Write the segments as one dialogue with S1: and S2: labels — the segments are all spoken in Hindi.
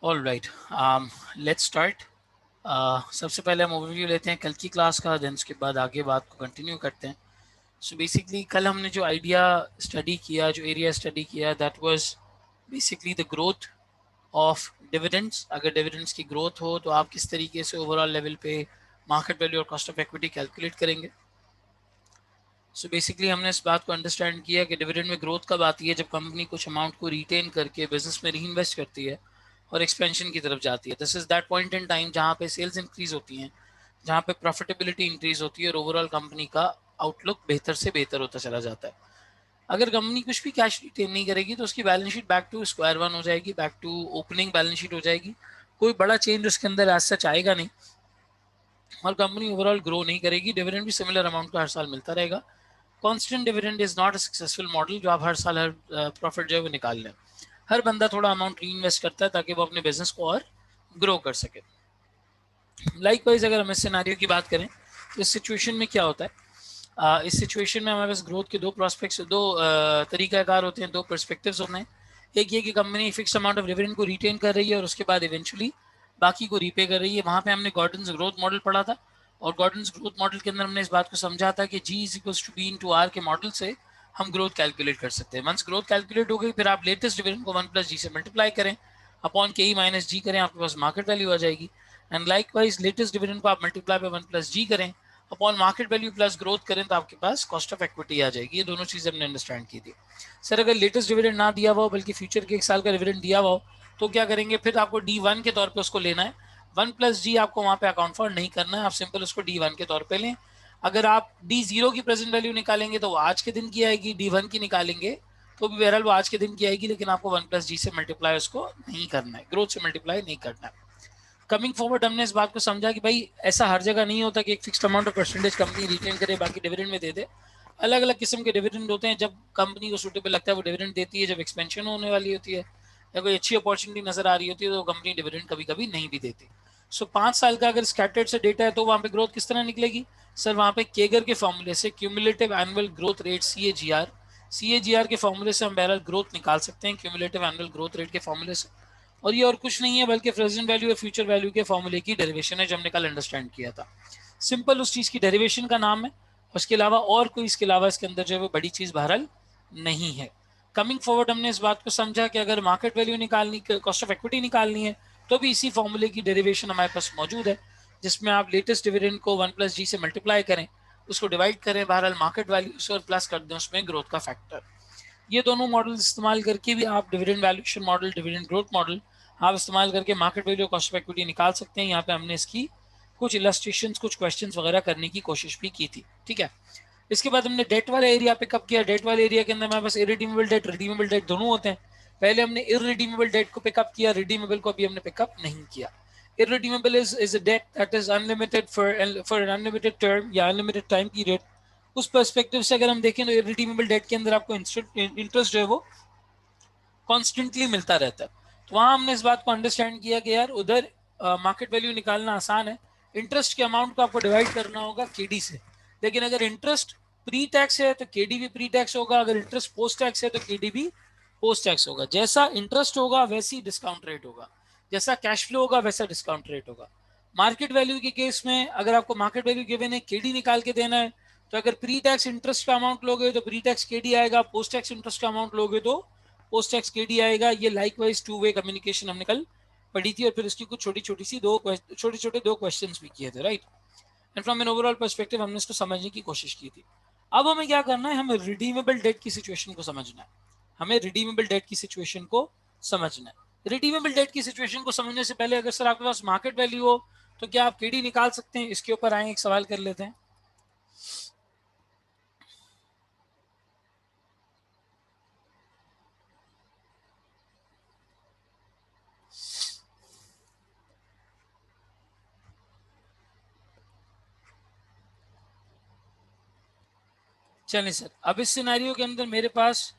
S1: All right, let's start. सबसे पहले हम ओवरव्यू लेते हैं कल की क्लास का, देन उसके बाद आगे बात को कंटिन्यू करते हैं। सो बेसिकली कल हमने जो आइडिया स्टडी किया, जो एरिया स्टडी किया, that was basically the growth of dividends. अगर डिविडेंड्स की ग्रोथ हो तो आप किस तरीके से ओवरऑल लेवल पे मार्केट वैल्यू और कॉस्ट ऑफ इक्विटी कैलकुलेट करेंगे। सो बेसिकली हमने इस बात को अंडरस्टैंड किया कि डिविडेंड में ग्रोथ कब आती है, जब कंपनी कुछ अमाउंट को रिटेन करके बिजनेस में री इन्वेस्ट करती है और एक्सपेंशन की तरफ जाती है। This is that point in time जहाँ पे सेल्स इंक्रीज होती हैं, जहाँ पे प्रॉफिटेबिलिटी इंक्रीज होती है और ओवरऑल कंपनी का आउटलुक बेहतर से बेहतर होता चला जाता है। अगर कंपनी कुछ भी कैश रिटेन नहीं करेगी तो उसकी balance sheet back to square one हो जाएगी, back to opening balance sheet हो जाएगी। कोई बड़ा चेंज उसके अंदर एज सच आएगा नहीं और कंपनी ओवरऑल ग्रो नहीं करेगी। डिविडेंड भी सिमिलर अमाउंट का हर साल मिलता रहेगा। Constant dividend is not a successful model जो आप हर साल हर प्रॉफिट जो है वो निकाल लें। हर बंदा थोड़ा अमाउंट री इन्वेस्ट करता है ताकि वो अपने बिजनेस को और ग्रो कर सके। लाइकवाइज अगर हम इस सिनेरियो की बात करें तो इस सिचुएशन में क्या होता है, इस सिचुएशन में हमारे पास ग्रोथ के दो प्रोस्पेक्ट्स, दो तरीकाकार होते हैं, दो पर्सपेक्टिव्स होते हैं। एक ये कि company fix amount of dividend को रिटेन कर रही है और उसके बाद इवेंचुअली बाकी को रीपे कर रही है। वहाँ पे हमने गॉर्डन्स ग्रोथ मॉडल पढ़ा था और गॉर्डन्स ग्रोथ मॉडल के अंदर हमने इस बात को समझा था कि G is equals to B into R आर के मॉडल से हम ग्रोथ कैलकुलेट कर सकते हैं। वंस ग्रोथ कैलकुलेट हो गई फिर आप लेटेस्ट डिविडेंड को 1+G से मल्टीप्लाई करें, अपॉन के ई माइनस जी करें, आपके पास मार्केट वैल्यू आ जाएगी। एंड लाइकवाइज लेटेस्ट डिविडेंड को आप मल्टीप्लाई बाय 1+G करें, upon market value plus growth करें तो आपके पास कॉस्ट ऑफ इक्विटी आ जाएगी। ये दोनों चीज़ें हमने अंडरस्टैंड की थी। सर अगर लेटेस्ट डिविडेंड ना दिया हुआ हो बल्कि फ्यूचर के एक साल का डिविडेंड दिया हुआ हो तो क्या करेंगे, फिर आपको D1 के तौर पे उसको लेना है। 1+G आपको वहाँ पे अकाउंट फॉर नहीं करना है, आप सिंपल उसको D1 के तौर पे लें। अगर आप D0 की प्रेजेंट वैल्यू निकालेंगे तो वो आज के दिन की आएगी, D1 की निकालेंगे तो भी बहरहाल वो आज के दिन की आएगी, लेकिन आपको 1+G से मल्टीप्लाई उसको नहीं करना है, ग्रोथ से मल्टीप्लाई नहीं करना है। कमिंग फॉरवर्ड हमने इस बात को समझा कि भाई ऐसा हर जगह नहीं होता कि एक fixed amount of percentage company retain करे बाकी डिविडेंड में दे दे। अलग अलग किस्म के डिविडेंड होते हैं। जब कंपनी को सूटेबल लगता है वो डिविडेंड देती है, जब एक्सपेंशन होने वाली होती है या कोई अच्छी अपॉर्चुनिटी नजर आ रही होती है तो कंपनी डिविडेंड कभी कभी नहीं भी देती। सो 5 साल का अगर स्कैटर्ड से डेटा है तो वहाँ पे ग्रोथ किस तरह निकलेगी सर, वहाँ पे केगर के फॉर्मूले से, cumulative annual growth rate CAGR के फॉर्मूले से हम बहरहाल ग्रोथ निकाल सकते हैं, क्यूमुलेटिव एनुअल ग्रोथ रेट के फॉर्मूले से। और ये और कुछ नहीं है बल्कि प्रेजेंट वैल्यू और फ्यूचर वैल्यू के फॉर्मूले की डेरिवेशन है जो हमने कल अंडरस्टैंड किया था। सिंपल उस चीज़ की डेरिवेशन का नाम है, उसके अलावा और कोई इसके अलावा इसके अंदर जो है वो बड़ी चीज़ बहरहाल नहीं है। कमिंग फॉरवर्ड हमने इस बात को समझा कि अगर मार्केट वैल्यू निकालनी, कॉस्ट ऑफ इक्विटी निकालनी है तो भी इसी फॉर्मूले की डेरिवेशन हमारे पास मौजूद है, जिसमें आप लेटेस्ट डिविडेंड को 1+G से मल्टीप्लाई करें, उसको डिवाइड करें बहरहाल मार्केट वैल्यू से और प्लस कर दें उसमें ग्रोथ का फैक्टर। ये दोनों मॉडल इस्तेमाल करके भी आप dividend valuation model, dividend growth model आप इस्तेमाल करके market value cost of equity निकाल सकते हैं। यहाँ पे हमने इसकी कुछ इलस्ट्रेशंस, कुछ क्वेश्चंस वगैरह करने की कोशिश भी की थी, ठीक है। इसके बाद हमने डेट वाला एरिया पिकअप किया। डेट वाले एरिया के अंदर हमारे पास इरिडीमेबल डेट, रिडीमेबल डेट दोनों होते हैं। पहले हमने इरिडीमेबल डेट को पिकअप किया, रिडीमेबल को अभी हमने पिकअप नहीं किया। Irredeemable is a debt that is unlimited for an unlimited term या अनलिमिटेड टाइम पीरियड। उस पर्सपेक्टिव से अगर हम देखें तो इरिडीमेबल डेट के अंदर आपको इंटरेस्ट जो है वो कॉन्स्टेंटली मिलता रहता है। तो वहां हमने इस बात को अंडरस्टैंड किया कि यार उधर मार्केट वैल्यू निकालना आसान है, इंटरेस्ट के अमाउंट को आपको डिवाइड करना होगा केडी से। लेकिन अगर इंटरेस्ट प्री टैक्स है तो केडी भी प्री टैक्स होगा, अगर इंटरेस्ट पोस्ट टैक्स है तो केडी भी पोस्ट टैक्स होगा। जैसा इंटरेस्ट होगा वैसी डिस्काउंट रेट होगा, जैसा कैश फ्लो होगा वैसा डिस्काउंट रेट होगा। मार्केट वैल्यू के केस में अगर आपको मार्केट वैल्यू गिवन है, केडी निकाल के देना है, तो अगर प्री टैक्स इंटरेस्ट का अमाउंट लोगे तो प्री टैक्स केडी आएगा, पोस्ट टैक्स इंटरेस्ट का अमाउंट लोगे तो पोस्ट टैक्स केडी आएगा। ये लाइकवाइज टू वे कम्युनिकेशन हमने कल पढ़ी थी और फिर इसकी कुछ छोटी छोटे दो क्वेश्चंस भी किए थे, right. And from an overall perspective हमने इसको समझने की कोशिश की थी। अब हमें क्या करना है, हमें रिडीमेबल डेट की सिचुएशन को समझना है। हमें रिडीमेबल डेट की सिचुएशन को समझना है। रिडीमेबल डेट की सिचुएशन को समझने से पहले अगर सर आपके पास मार्केट वैल्यू हो तो क्या आप केडी निकाल सकते हैं, इसके ऊपर आए एक सवाल कर लेते हैं। चलिए सर, अब इस सिनेरियो के अंदर मेरे पास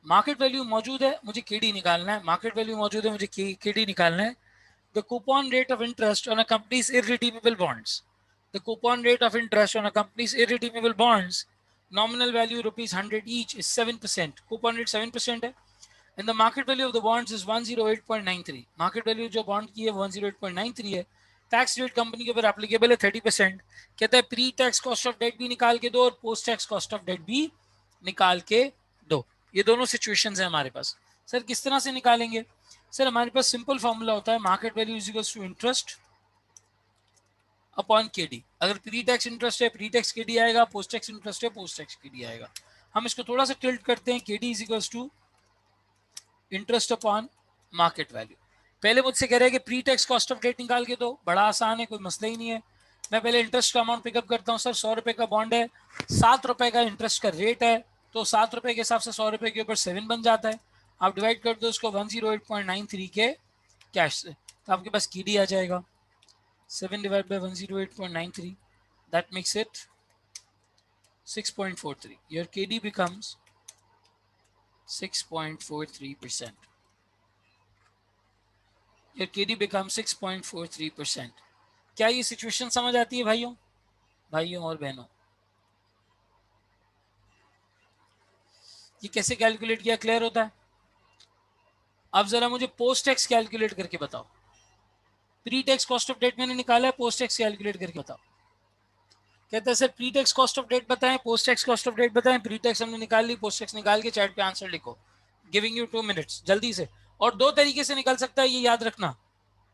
S1: मार्केट वैल्यू मौजूद है, मुझे केडी निकालना है। मार्केट वैल्यू मौजूद है, मुझे केडी निकालना है। The coupon rate of interest on a companies irredeemable bonds, the coupon rate of interest on a companies irredeemable bonds, nominal value ₹100 each is 7%, coupon rate 7% है। And the market value of the bonds is 108.93। Market value जो बॉन्ड की है 108.93 है। टैक्स रेट कंपनी के ऊपर एप्लीकेबल है 30%। कहता है pre tax cost of debt भी निकाल के दो और post tax cost of debt भी निकाल के दो। ये दोनों सिचुएशंस है हमारे पास। सर किस तरह से निकालेंगे? सर हमारे पास सिंपल फॉर्मूला होता है, market value is equals to interest upon KD. अगर प्री टैक्स इंटरेस्ट है प्री टैक्स केडी आएगा, पोस्ट टैक्स इंटरेस्ट है पोस्ट टैक्स केडी आएगा। हम इसको थोड़ा सा टिल्ट करते हैं, KD is equals to interest upon market value. पहले मुझसे कह रहे हैं कि pre tax cost of debt निकाल के दो, बड़ा आसान है, कोई मसला ही नहीं है। मैं पहले इंटरेस्ट का अमाउंट पिकअप करता हूँ। सर 100 रुपए का बॉन्ड है, 7 रुपए का इंटरेस्ट का रेट है, तो 7 रुपए के हिसाब से 100 रुपए के ऊपर 7 बन जाता है। आप डिवाइड कर दो उसको 108.93 के कैश से, तो आपके पास केडी आ जाएगा 7 divide by 108.93, that makes it 6.43। Your KD becomes 6.43%। Your KD becomes 6.43%। क्या ये सिचुएशन समझ आती है भाइयों, भाइयों और बहनों? ये कैसे कैलकुलेट किया, क्लियर होता है? अब जरा मुझे पोस्ट टैक्स कैलकुलेट करके बताओ। Pre tax cost of debt मैंने निकाला है, पोस्ट टैक्स कैलकुलेट करके बताओ। कहता है sir pre tax cost of debt बताएं, post tax cost of debt बताएं। प्री टैक्स हमने निकाल ली, पोस्ट टैक्स निकाल के चैट पे आंसर लिखो। गिविंग यू 2 मिनट्स जल्दी से। और दो तरीके से निकल सकता है, ये याद रखना।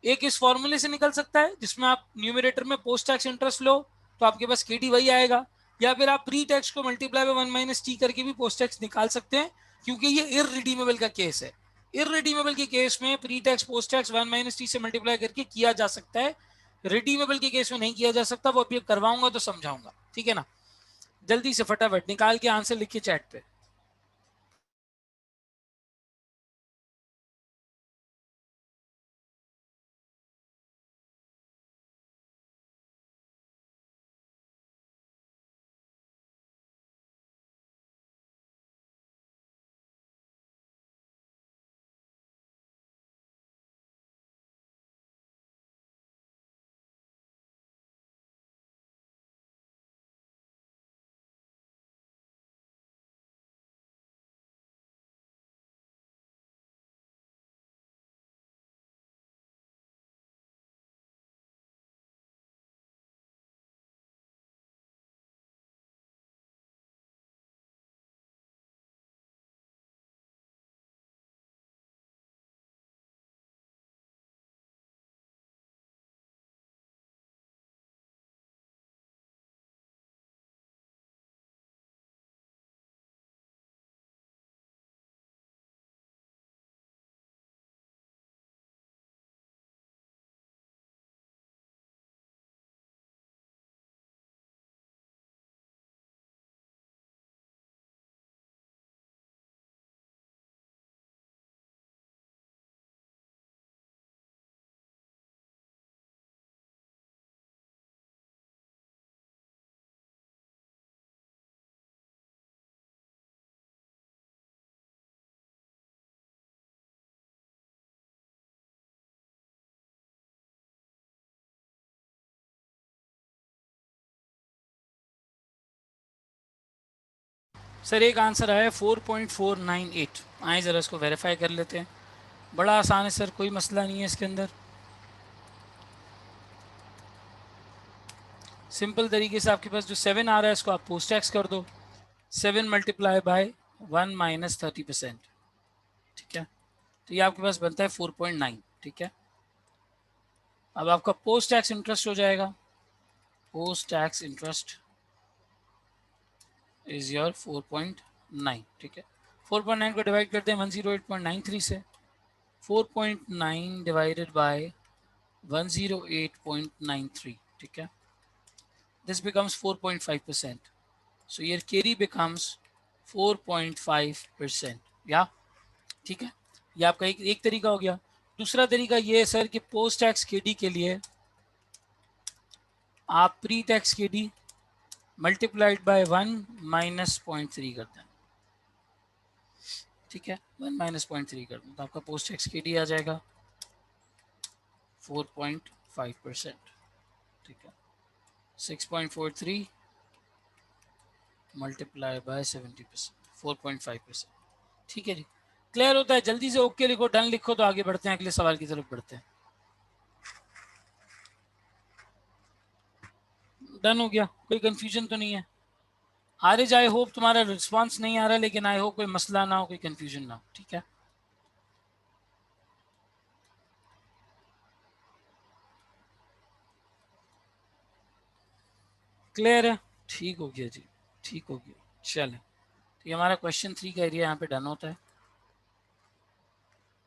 S1: एक इस फॉर्मूले से निकल सकता है जिसमें आप न्यूमरेटर में पोस्ट टैक्स इंटरेस्ट लो तो आपके पास केडी वही आएगा, या फिर आप प्री टैक्स को मल्टीप्लाई बाय 1 - टी करके भी पोस्ट टैक्स निकाल सकते हैं, क्योंकि ये इररिडीमेबल का केस है। इररिडीमेबल के केस में pre tax post tax 1 - T से मल्टीप्लाई करके किया जा सकता है, रिडीमेबल के केस में नहीं किया जा सकता। वो अभी करवाऊंगा तो समझाऊंगा, ठीक है ना? जल्दी से फटाफट निकाल के आंसर लिखिए चैट पे। सर एक आंसर आया 4.498। आए जरा इसको वेरीफाई कर लेते हैं। बड़ा आसान है सर, कोई मसला नहीं है इसके अंदर। सिंपल तरीके से आपके पास जो 7 आ रहा है इसको आप पोस्ट टैक्स कर दो, 7 मल्टीप्लाई बाय 1 - 30%, ठीक है? तो ये आपके पास बनता है 4.9, ठीक है? अब आपका पोस्ट टैक्स इंटरेस्ट हो जाएगा, post tax interest is your 4.9, ठीक है? 4.9 को डिवाइड करते हैं 108.93 से, 4.9 डिवाइडेड बाय 108.93, ठीक है? This becomes 4.5%. So your carry becomes 4.5%, या ठीक है? ये आपका एक तरीका हो गया। दूसरा तरीका ये है सर कि पोस्ट टैक्स केडी के लिए आप pre tax KD multiplied by 1 - 0.3 कर दें, ठीक है? 1 - 0.3 कर दें तो आपका पोस्ट टैक्स केडी आ जाएगा 4.5%, ठीक है? 6.43 मल्टीप्लाई बाय 70%, 4.5%, ठीक है जी? क्लियर होता है? जल्दी से ओके लिखो, डन लिखो, तो आगे बढ़ते हैं, अगले सवाल की तरफ बढ़ते हैं। डन हो गया, कोई कंफ्यूजन तो नहीं है? आरिज, आई होप तुम्हारा रिस्पांस नहीं आ रहा, लेकिन आई होप कोई मसला ना हो, कोई कंफ्यूजन ना हो, ठीक है? क्लियर है? ठीक हो गया जी, ठीक हो गया। चले, तो ये हमारा क्वेश्चन 3 का एरिया यहाँ पे डन होता है।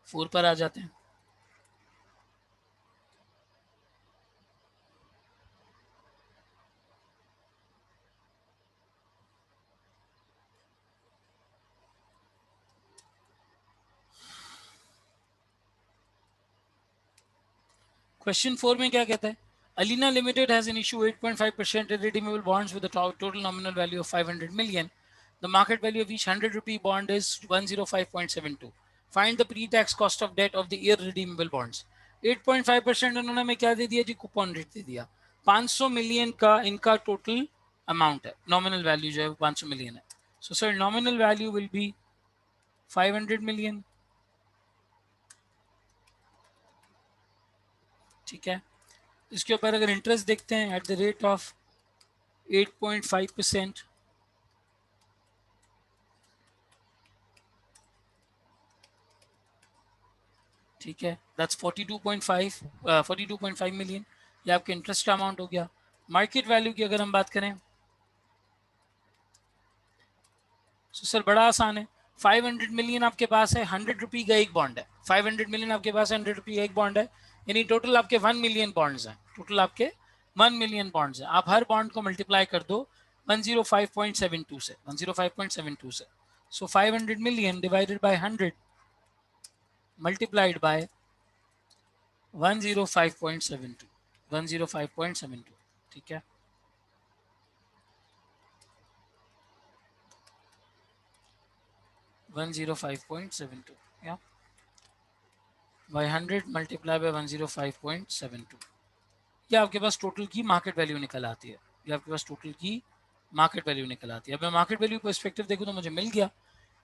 S1: 4 पर आ जाते हैं। क्वेश्चन 4 में क्या कहता है? Alina limited has an issue 8.5% irredeemable bonds with a total nominal value of 500 million. The market value of each 100 rupee bond is 105.72. Find the pre-tax cost of debt of the irredeemable bonds. 8.5% उन्होंने हमें क्या दे दिया जी? कूपन रेट दे दिया। 500 मिलियन का इनका टोटल अमाउंट है, नॉमिनल वैल्यू जो है वो 500 मिलियन है। So sir nominal value will be 500 million, ठीक है? इसके ऊपर अगर इंटरेस्ट देखते हैं एट द रेट ऑफ 8.5%, ठीक है, दैट्स 42.5 मिलियन। ये आपके इंटरेस्ट का अमाउंट हो गया। मार्केट वैल्यू की अगर हम बात करें तो सर बड़ा आसान है। 500 मिलियन आपके पास है, 100 रुपी का एक बॉन्ड है। 500 मिलियन आपके पास है, 100 रुपी का एक बॉन्ड है, यानी टोटल आपके 1 मिलियन बॉन्ड्स हैं। टोटल आपके 1 मिलियन बॉन्ड्स हैं। आप हर बॉन्ड को मल्टीप्लाई कर दो 105.72 से, 105.72 से। सो 500 million divided by 100 multiplied by 105.72, 105.72, ठीक है? 105.72 या बाई 100 मल्टीप्लाई बाय 105.72, ये आपके पास टोटल की मार्केट वैल्यू निकल आती है। ये आपके पास टोटल की मार्केट वैल्यू निकल आती है। अब मैं मार्केट वैल्यू पर्सपेक्टिव देखूँ तो मुझे मिल गया।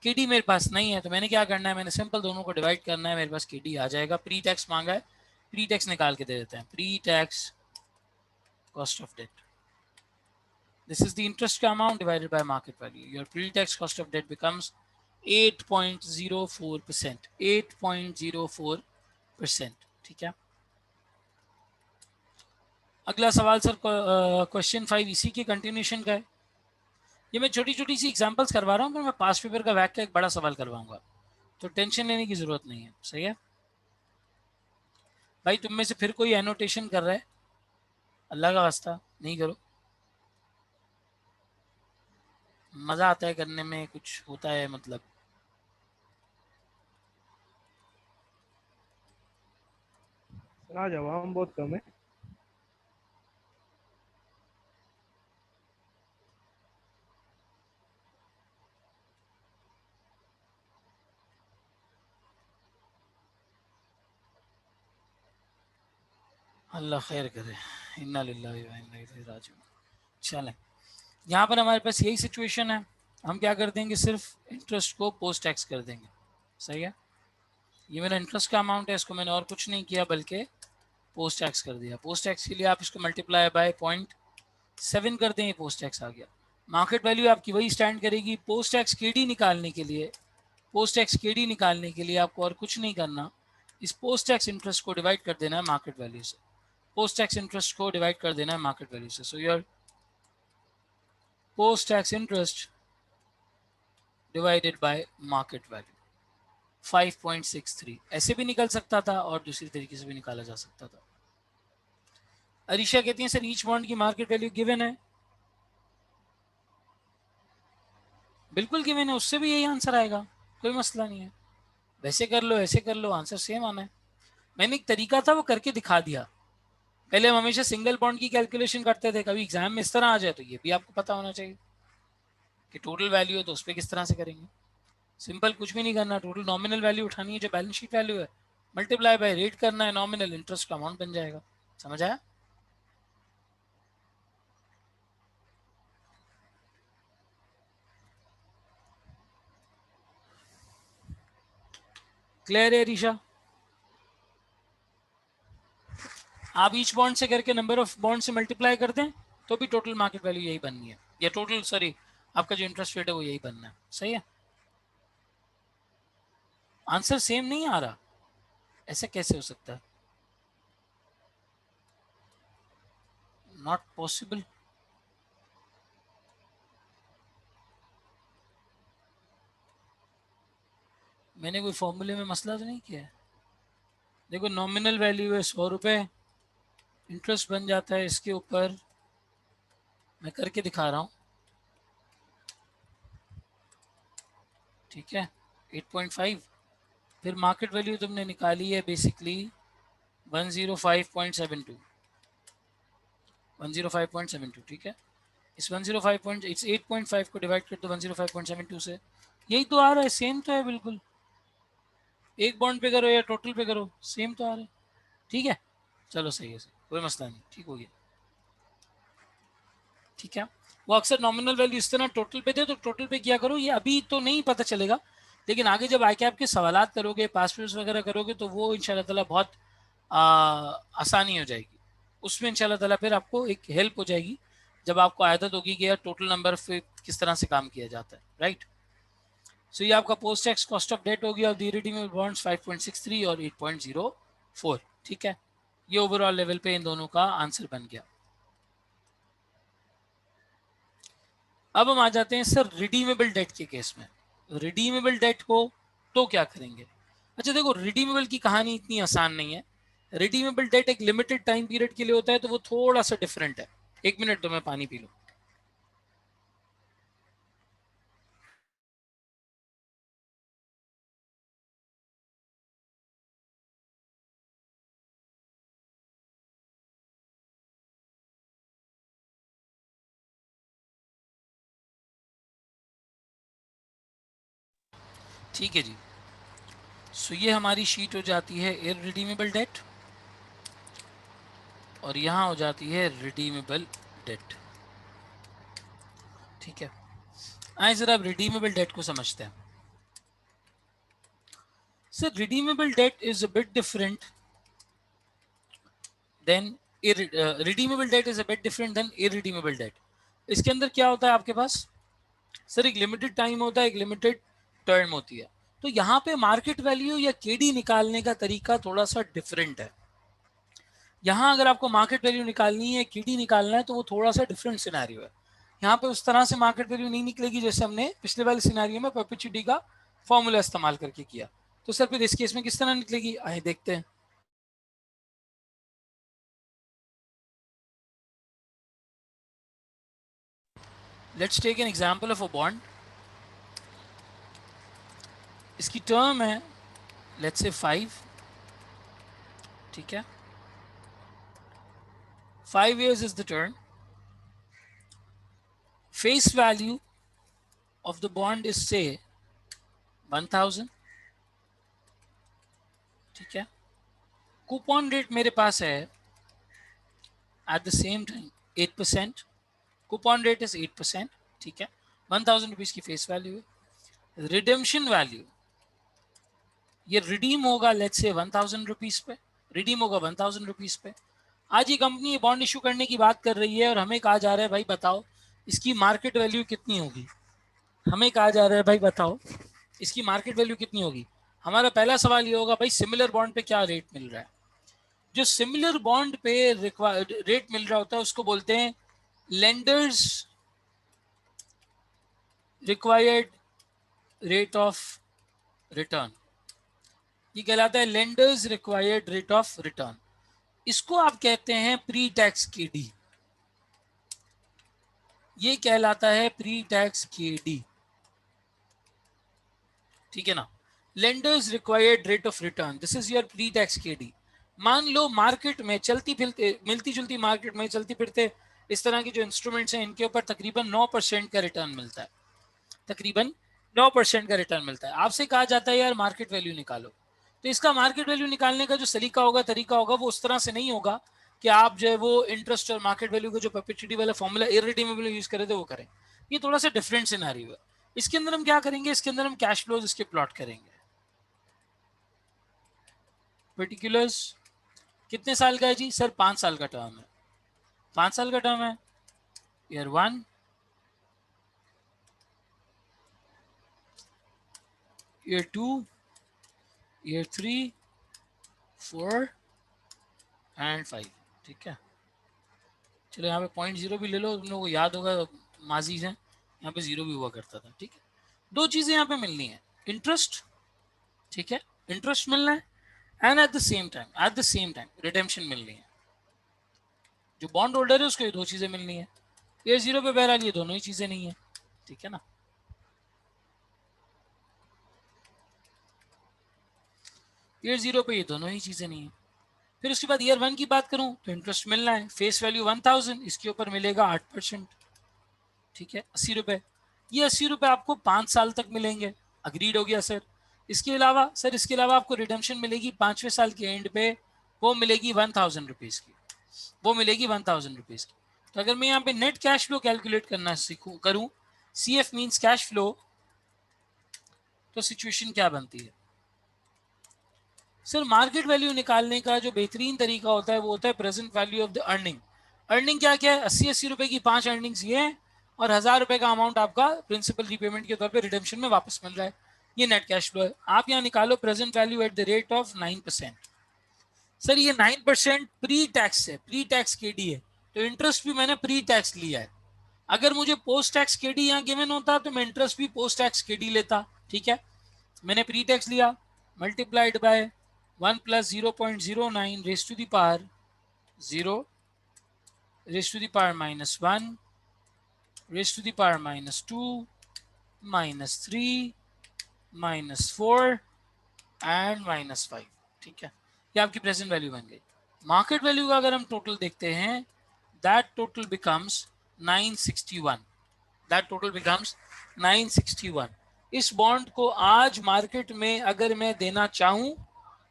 S1: केडी मेरे पास नहीं है, तो मैंने क्या करना है? मैंने सिंपल दोनों को डिवाइड करना है। मेरे पास केडी आ जाएगा। प्री टैक्स मांगा है, प्री टैक्स निकाल के दे देते हैं। Pre tax cost of debt, this is the interest amount divided by market value. Your pre-tax cost of debt becomes 8.04%, 8.04%, ठीक है? अगला सवाल सर क्वेश्चन 5 इसी की कंटिन्यूशन का है। ये मैं छोटी छोटी सी एग्जांपल्स करवा रहा हूँ, पर मैं पास पेपर का वैक का एक बड़ा सवाल करवाऊंगा, तो टेंशन लेने की जरूरत नहीं है। सही है भाई? तुम में से फिर कोई एनोटेशन कर रहा है? अल्लाह का वास्ता नहीं करो, मज़ा आता है करने में, कुछ होता है मतलब।
S2: सर आज आवाम बहुत कम है।
S1: अल्लाह खैर करे, इन्ना लिल्लाहि व इन्ना इलैहि राजिऊन। चलें, यहाँ पर हमारे पास यही सिचुएशन है। हम क्या कर देंगे? सिर्फ इंटरेस्ट को पोस्ट टैक्स कर देंगे। सही है? ये मेरा इंटरेस्ट का अमाउंट है, इसको मैंने और कुछ नहीं किया बल्कि पोस्ट टैक्स कर दिया। पोस्ट टैक्स के लिए आप इसको मल्टीप्लाई बाय 0.7 कर दें, पोस्ट टैक्स आ गया। मार्केट वैल्यू आपकी वही स्टैंड करेगी। पोस्ट टैक्स केडी निकालने के लिए, पोस्ट टैक्स केडी निकालने के लिए आपको और कुछ नहीं करना, इस पोस्ट टैक्स इंटरेस्ट को डिवाइड कर देना है मार्केट वैल्यू से। पोस्ट टैक्स इंटरेस्ट को डिवाइड कर देना है मार्केट वैल्यू से। So your post tax interest divided by market value 5.63। ऐसे भी निकल सकता था और दूसरी तरीके से भी निकाला जा सकता था। अरीशा कहती है सर ईच बॉन्ड की मार्केट वैल्यू गिवन है। बिल्कुल गिवन है, उससे भी यही आंसर आएगा, कोई मसला नहीं है। वैसे कर लो, ऐसे कर लो, आंसर सेम आना है। मैंने एक तरीका था वो करके दिखा दिया। पहले हम हमेशा सिंगल बॉन्ड की कैलकुलेशन करते थे, कभी एग्जाम में इस तरह आ जाए तो ये भी आपको पता होना चाहिए कि टोटल वैल्यू है तो उस पर किस तरह से करेंगे। सिंपल कुछ भी नहीं करना, टोटल नॉमिनल वैल्यू उठानी है जो बैलेंस शीट वैल्यू है, मल्टीप्लाई बाय रेट करना है, नॉमिनल इंटरेस्ट का अमाउंट बन जाएगा। समझ आया? क्लियर है ऋषा? आप ईच बॉन्ड से करके नंबर ऑफ बॉन्ड से मल्टीप्लाई कर दें तो भी टोटल मार्केट वैल्यू यही बननी है, या टोटल सॉरी आपका जो इंटरेस्ट रेट है वो यही बनना है। सही है? आंसर सेम नहीं आ रहा, ऐसा कैसे हो सकता है? Not possible. मैंने कोई फॉर्मूले में मसला तो नहीं किया है? देखो नॉमिनल वैल्यू है 100 रुपये, इंटरेस्ट बन जाता है इसके ऊपर, मैं करके दिखा रहा हूँ, ठीक है, 8.5। फिर मार्केट वैल्यू तुमने निकाली है बेसिकली 105.72, 105.72, ठीक है। इस 105 पॉइंट इस 8.5 को डिवाइड कर दो 105.72 से, यही तो आ रहा है, सेम तो है बिल्कुल। एक बॉन्ड पे करो या टोटल पे करो, सेम तो आ रहा है, ठीक है। चलो सही है, सही, कोई मसला नहीं, ठीक हो गया, ठीक है। वो अक्सर नॉमिनल वैल्यू इस तरह टोटल पे दे तो टोटल पे किया करो, ये अभी तो नहीं पता चलेगा, लेकिन आगे जब आई कैप के सवालात करोगे, पास वगैरह करोगे तो वो इंशाल्लाह ताला बहुत आसानी हो जाएगी, उसमें इंशाल्लाह ताला फिर आपको एक हेल्प हो जाएगी जब आपको आदत होगी कि यार टोटल नंबर पे किस तरह से काम किया जाता है, राइट। सो ये आपका post tax cost of debt होगी और दी रिडीमेबल बॉन्ड्स 5.63 और 8.04, ठीक है। ये ओवरऑल लेवल पे इन दोनों का आंसर बन गया। अब हम आ जाते हैं सर रिडीमेबल डेट के केस में। रिडीमेबल डेट हो तो क्या करेंगे? अच्छा देखो, रिडीमेबल की कहानी इतनी आसान नहीं है। रिडीमेबल डेट एक लिमिटेड टाइम पीरियड के लिए होता है, तो वो थोड़ा सा डिफरेंट है। एक मिनट तो मैं पानी पी लूं। ठीक है जी। सो ये हमारी शीट हो जाती है इररिडीमेबल डेट, और यहाँ हो जाती है रिडीमेबल डेट, ठीक है। आइए जरा अब रिडीमेबल डेट को समझते हैं। Sir redeemable debt is a bit different than redeemable debt is a bit different than irredeemable debt. इसके अंदर क्या होता है आपके पास? सर एक लिमिटेड टाइम होता है, एक लिमिटेड टर्म होती है। तो यहाँ पे मार्केट वैल्यू या केडी निकालने का तरीका थोड़ा सा डिफरेंट है। यहाँ अगर आपको मार्केट वैल्यू निकालनी है, केडी निकालना है, तो वो थोड़ा सा डिफरेंट सिनेरियो है। यहाँ पे उस तरह से मार्केट वैल्यू नहीं निकलेगी जैसे हमने पिछले वाले सिनेरियो में परपेचुइटी का फॉर्मूला इस्तेमाल करके किया। तो सर फिर इस केस में किस तरह निकलेगी, आइए देखते हैं। Let's take an example of a bond. इसकी टर्म है लेट्स से 5, ठीक है। 5 years is the term. Face value of the bond is say 1000, ठीक है। कूपन रेट मेरे पास है at the same time 8%, coupon rate is 8%, ठीक है। 1000 रुपीज की फेस वैल्यू है। रिडेम्पशन वैल्यू, ये रिडीम होगा लेट्स से 1000 रुपीज पे, रिडीम होगा 1000 रुपीज पे। आज ये कंपनी ये बॉन्ड इशू करने की बात कर रही है और हमें कहा जा रहा है भाई बताओ इसकी मार्केट वैल्यू कितनी होगी। हमें कहा जा रहा है भाई बताओ इसकी मार्केट वैल्यू कितनी होगी। हमारा पहला सवाल ये होगा भाई सिमिलर बॉन्ड पे क्या रेट मिल रहा है। जो सिमिलर बॉन्ड पे रेट मिल रहा होता है उसको बोलते हैं lenders required rate of return. ये कहलाता है lenders required rate of return. इसको आप कहते हैं प्री टैक्स केडी। ये कहलाता है प्री टैक्स केडी, ठीक है ना। Lenders required rate of return, this is your pre tax KD. मान लो मार्केट में चलती फिरते मिलती जुलती मार्केट में चलती फिरते इस तरह के जो इंस्ट्रूमेंट्स हैं इनके ऊपर तकरीबन 9% का रिटर्न मिलता है, तकरीबन 9% का रिटर्न मिलता है। आपसे कहा जाता है यार मार्केट वैल्यू निकालो, तो इसका मार्केट वैल्यू निकालने का जो सलीका होगा तरीका होगा वो उस तरह से नहीं होगा कि आप जो है वो इंटरेस्ट और मार्केट वैल्यू का जो परपेचुइटी वाला फॉर्मूला इररिडीमेबल यूज करे थे वो करें। ये थोड़ा सा डिफरेंट सिनेरियो है। इसके अंदर हम क्या करेंगे, इसके अंदर हम कैश फ्लोज इसके प्लॉट करेंगे। पर्टिकुलर्स कितने साल का है जी सर? 5 साल का टर्म है, 5 साल का टर्म है। Year 1, year 2, year 3, 4 and 5। ठीक है, चलो यहाँ पे 0.0 भी ले लो, तुम लोगों को याद होगा माजी से यहाँ पे 0 भी हुआ करता था। ठीक है, दो चीज़ें यहाँ पे मिलनी है, इंटरेस्ट, ठीक है, इंटरेस्ट मिलना है, and at the same time redemption मिलनी है। जो बॉन्ड होल्डर है उसको ये दो चीज़ें मिलनी है। ईयर 0 पे बहरहाल ये दोनों ही चीज़ें नहीं है। ठीक है ना, ईयर 0 पे ये दोनों ही चीज़ें नहीं है। फिर उसके बाद ईयर 1 की बात करूं तो इंटरेस्ट मिलना है, फेस वैल्यू 1000, इसके ऊपर मिलेगा 8%। ठीक है, 80 रुपये। ये 80 रुपये आपको 5 साल तक मिलेंगे। अग्रीड हो गया सर? इसके अलावा सर, इसके अलावा आपको रिडेम्पशन मिलेगी 5वें साल के एंड पे, वो मिलेगी 1000 रुपीज़ की, वो मिलेगी 1000 रुपीज़ की। तो अगर मैं यहाँ पे नेट कैश फ्लो कैलकुलेट करना सीखूँ करूँ, C F means cash flow, तो सिचुएशन क्या बनती है सर? मार्केट वैल्यू निकालने का जो बेहतरीन तरीका होता है वो होता है present value of the earning. Earning क्या क्या है? 80 रुपए की 5 अर्निंग्स ये है, और 1000 रुपए का अमाउंट आपका प्रिंसिपल रीपेमेंट के तौर पे रिडेम्पशन में वापस मिल रहा है। ये नेट कैश फ्लो है। आप यहाँ निकालो present value at the rate of 9%। Sir ये 9% प्री टैक्स है, प्री टैक्स केडी है, तो इंटरेस्ट भी मैंने प्री टैक्स लिया है। अगर मुझे पोस्ट टैक्स केडी यहाँ गिवन होता तो मैं इंटरेस्ट भी पोस्ट टैक्स केडी लेता। ठीक है, मैंने प्री टैक्स लिया, multiplied by 1 plus 0.09 raise to the power 0 raise to the power -1 raise to the power -2 -3 -4 and -5। ठीक है, ये आपकी प्रेजेंट वैल्यू बन गई। मार्केट वैल्यू का अगर हम टोटल देखते हैं, that total becomes 961, that total becomes 961। इस बॉन्ड को आज मार्केट में अगर मैं देना चाहूं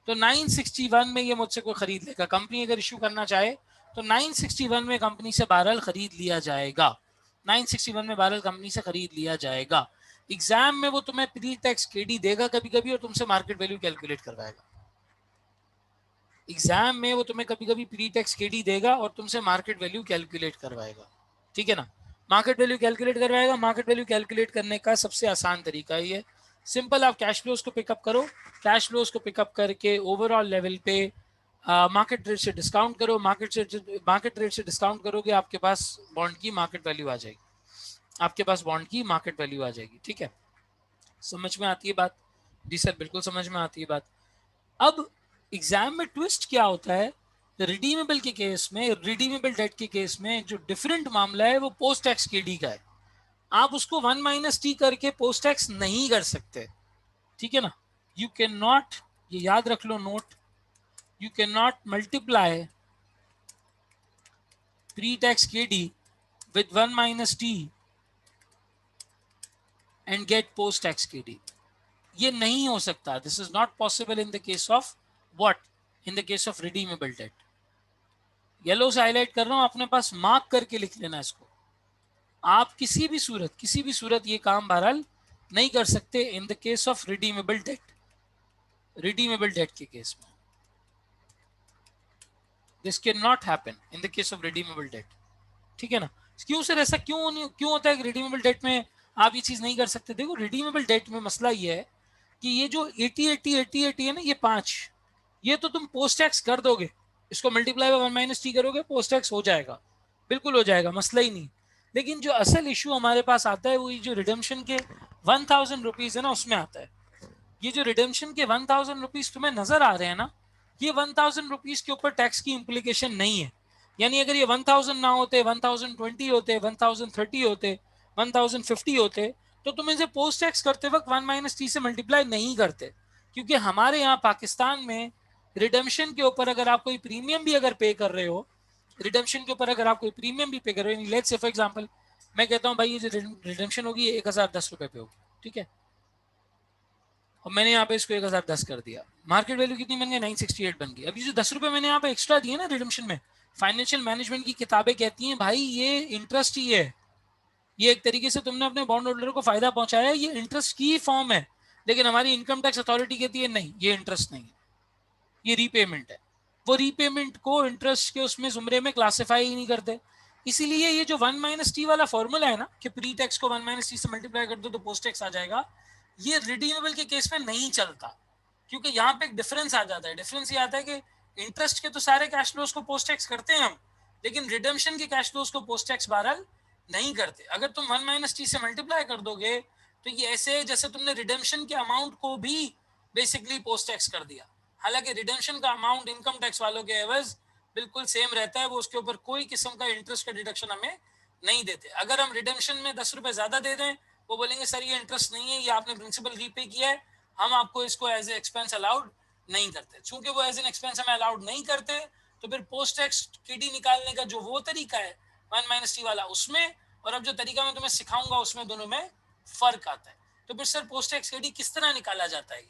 S1: तो 961 में ये मुझसे कोई खरीद लेगा। कंपनी अगर इशू करना चाहे तो 961 में कंपनी से बैरल खरीद लिया जाएगा, 961 में बैरल कंपनी से खरीद लिया जाएगा। एग्जाम में वो तुम्हें प्री टैक्स केडी देगा कभी कभी और तुमसे मार्केट वैल्यू कैलकुलेट करवाएगा। एग्जाम में वो तुम्हें कभी कभी प्री टैक्स केडी देगा और तुमसे मार्केट वैल्यू कैलकुलेट करवाएगा। ठीक है ना, मार्केट वैल्यू कैलकुलेट करवाएगा। मार्केट वैल्यू कैलकुलेट करने का सबसे आसान तरीका ये सिंपल, आप कैश फ्लोज को पिकअप करो, कैश फ्लोज को पिकअप करके ओवरऑल लेवल पे मार्केट रेट से डिस्काउंट करो, मार्केट रेट से डिस्काउंट करोगे, आपके पास बॉन्ड की मार्केट वैल्यू आ जाएगी, आपके पास बॉन्ड की मार्केट वैल्यू आ जाएगी। ठीक है, समझ में आती है बात? जी सर बिल्कुल समझ में आती है बात। अब एग्जाम में ट्विस्ट क्या होता है, रिडीमेबल के केस में, रिडीमेबल डेट के केस में जो डिफरेंट मामला है वो पोस्ट टैक्स केडी का है। आप उसको 1 - t करके पोस्ट टैक्स नहीं कर सकते। ठीक है ना, यू कैन नॉट, ये याद रख लो note, you can not multiply pre tax KD with 1 - t and get post tax KD. ये नहीं हो सकता, this is not possible in the case of what, in the case of redeemable debt. Yellow से हाईलाइट कर रहा हूं, अपने पास मार्क करके लिख लेना इसको। आप किसी भी सूरत ये काम बहरहाल नहीं कर सकते in the case of redeemable debt, redeemable debt के केस में this cannot happen in the case of redeemable debt. ठीक है ना, क्यों सर, ऐसा क्यों होता है कि रिडीमेबल डेट में आप ये चीज नहीं कर सकते? देखो रिडीमेबल डेट में मसला ये है कि ये जो 80 है ना, ये 5, ये तो तुम पोस्ट टैक्स कर दोगे, इसको मल्टीप्लाई बाय 1 - t करोगे, पोस्ट टैक्स हो जाएगा, बिल्कुल हो जाएगा, मसला ही नहीं। लेकिन जो असल इशू हमारे पास आता है वो ये जो रिडेम्पशन के 1000 रुपीज है ना, उसमें आता है। ये जो रिडेम्पशन के 1000 रुपीज तुम्हें नजर आ रहे हैं ना, ये 1000 रुपीज के ऊपर टैक्स की इम्प्लीकेशन नहीं है। यानी अगर ये 1000 ना होते, 1020 होते, 1030 होते, 1050 होते, तो तुम इसे पोस्ट टैक्स करते वक्त 1 - t से मल्टीप्लाई नहीं करते। क्योंकि हमारे यहाँ पाकिस्तान में रिडेम्पशन के ऊपर अगर आप कोई प्रीमियम भी अगर पे कर रहे हो, रिडेम्पशन के ऊपर अगर आप कोई प्रीमियम भी पे कर रहे हो, लेट्स से फॉर एग्जांपल मैं कहता हूँ भाई ये जो रिडेम्पशन होगी 1010 रुपए पे होगी, ठीक है, और मैंने यहाँ पे इसको 1010 कर दिया, मार्केट वैल्यू कितनी बन गई? 968 बन गई। अभी जो 10 रुपए मैंने यहाँ पे एक्स्ट्रा दिए ना रिडेम्पशन में, फाइनेंशियल मैनेजमेंट की किताबें कहती हैं भाई ये इंटरेस्ट ही है, ये एक तरीके से तुमने अपने बॉन्ड होल्डर को फायदा पहुंचाया, ये इंटरेस्ट की फॉर्म है। लेकिन हमारी इनकम टैक्स अथॉरिटी कहती है नहीं, ये इंटरेस्ट नहीं है, ये रीपेमेंट है। वो रीपेमेंट को इंटरेस्ट के उसमें जुमरे में क्लासिफाई ही नहीं करते। इसीलिए ये जो 1 माइनस टी वाला फॉर्मूला है ना कि प्री टैक्स को 1 माइनस टी से मल्टीप्लाई कर दो तो पोस्ट टैक्स आ जाएगा, ये रिडीमेबल के केस में नहीं चलता, क्योंकि यहाँ पे एक डिफरेंस आ जाता है। डिफरेंस ये आता है कि इंटरेस्ट के तो सारे कैश फ्लोज को पोस्ट टैक्स करते हैं हम, लेकिन रिडेम्पशन के कैश फ्लोज को पोस्ट टैक्स बहरहाल नहीं करते। अगर तुम 1 माइनस टी से मल्टीप्लाई कर दोगे तो ये ऐसे जैसे तुमने रिडेम्पशन के अमाउंट को भी बेसिकली पोस्ट टैक्स कर दिया। हालांकि रिडेम्पशन का अमाउंट इनकम टैक्स वालों के एवज बिल्कुल सेम रहता है, वो उसके ऊपर कोई किस्म का इंटरेस्ट का डिडक्शन हमें नहीं देते। अगर हम रिडेम्पशन में 10 रुपए ज्यादा दे दें, वो बोलेंगे सर ये इंटरेस्ट नहीं है, ये आपने प्रिंसिपल रीपे किया है, हम आपको इसको एज ए एक्सपेंस अलाउड नहीं करते। चूंकि वो एज एन एक्सपेंस हमें अलाउड नहीं करते, तो फिर पोस्ट टैक्स केडी निकालने का जो वो तरीका है 1 माइनस टी वाला, उसमें और अब जो तरीका मैं तुम्हें सिखाऊंगा उसमें दोनों में फर्क आता है। तो फिर सर पोस्ट टैक्स केडी किस तरह निकाला जाता है?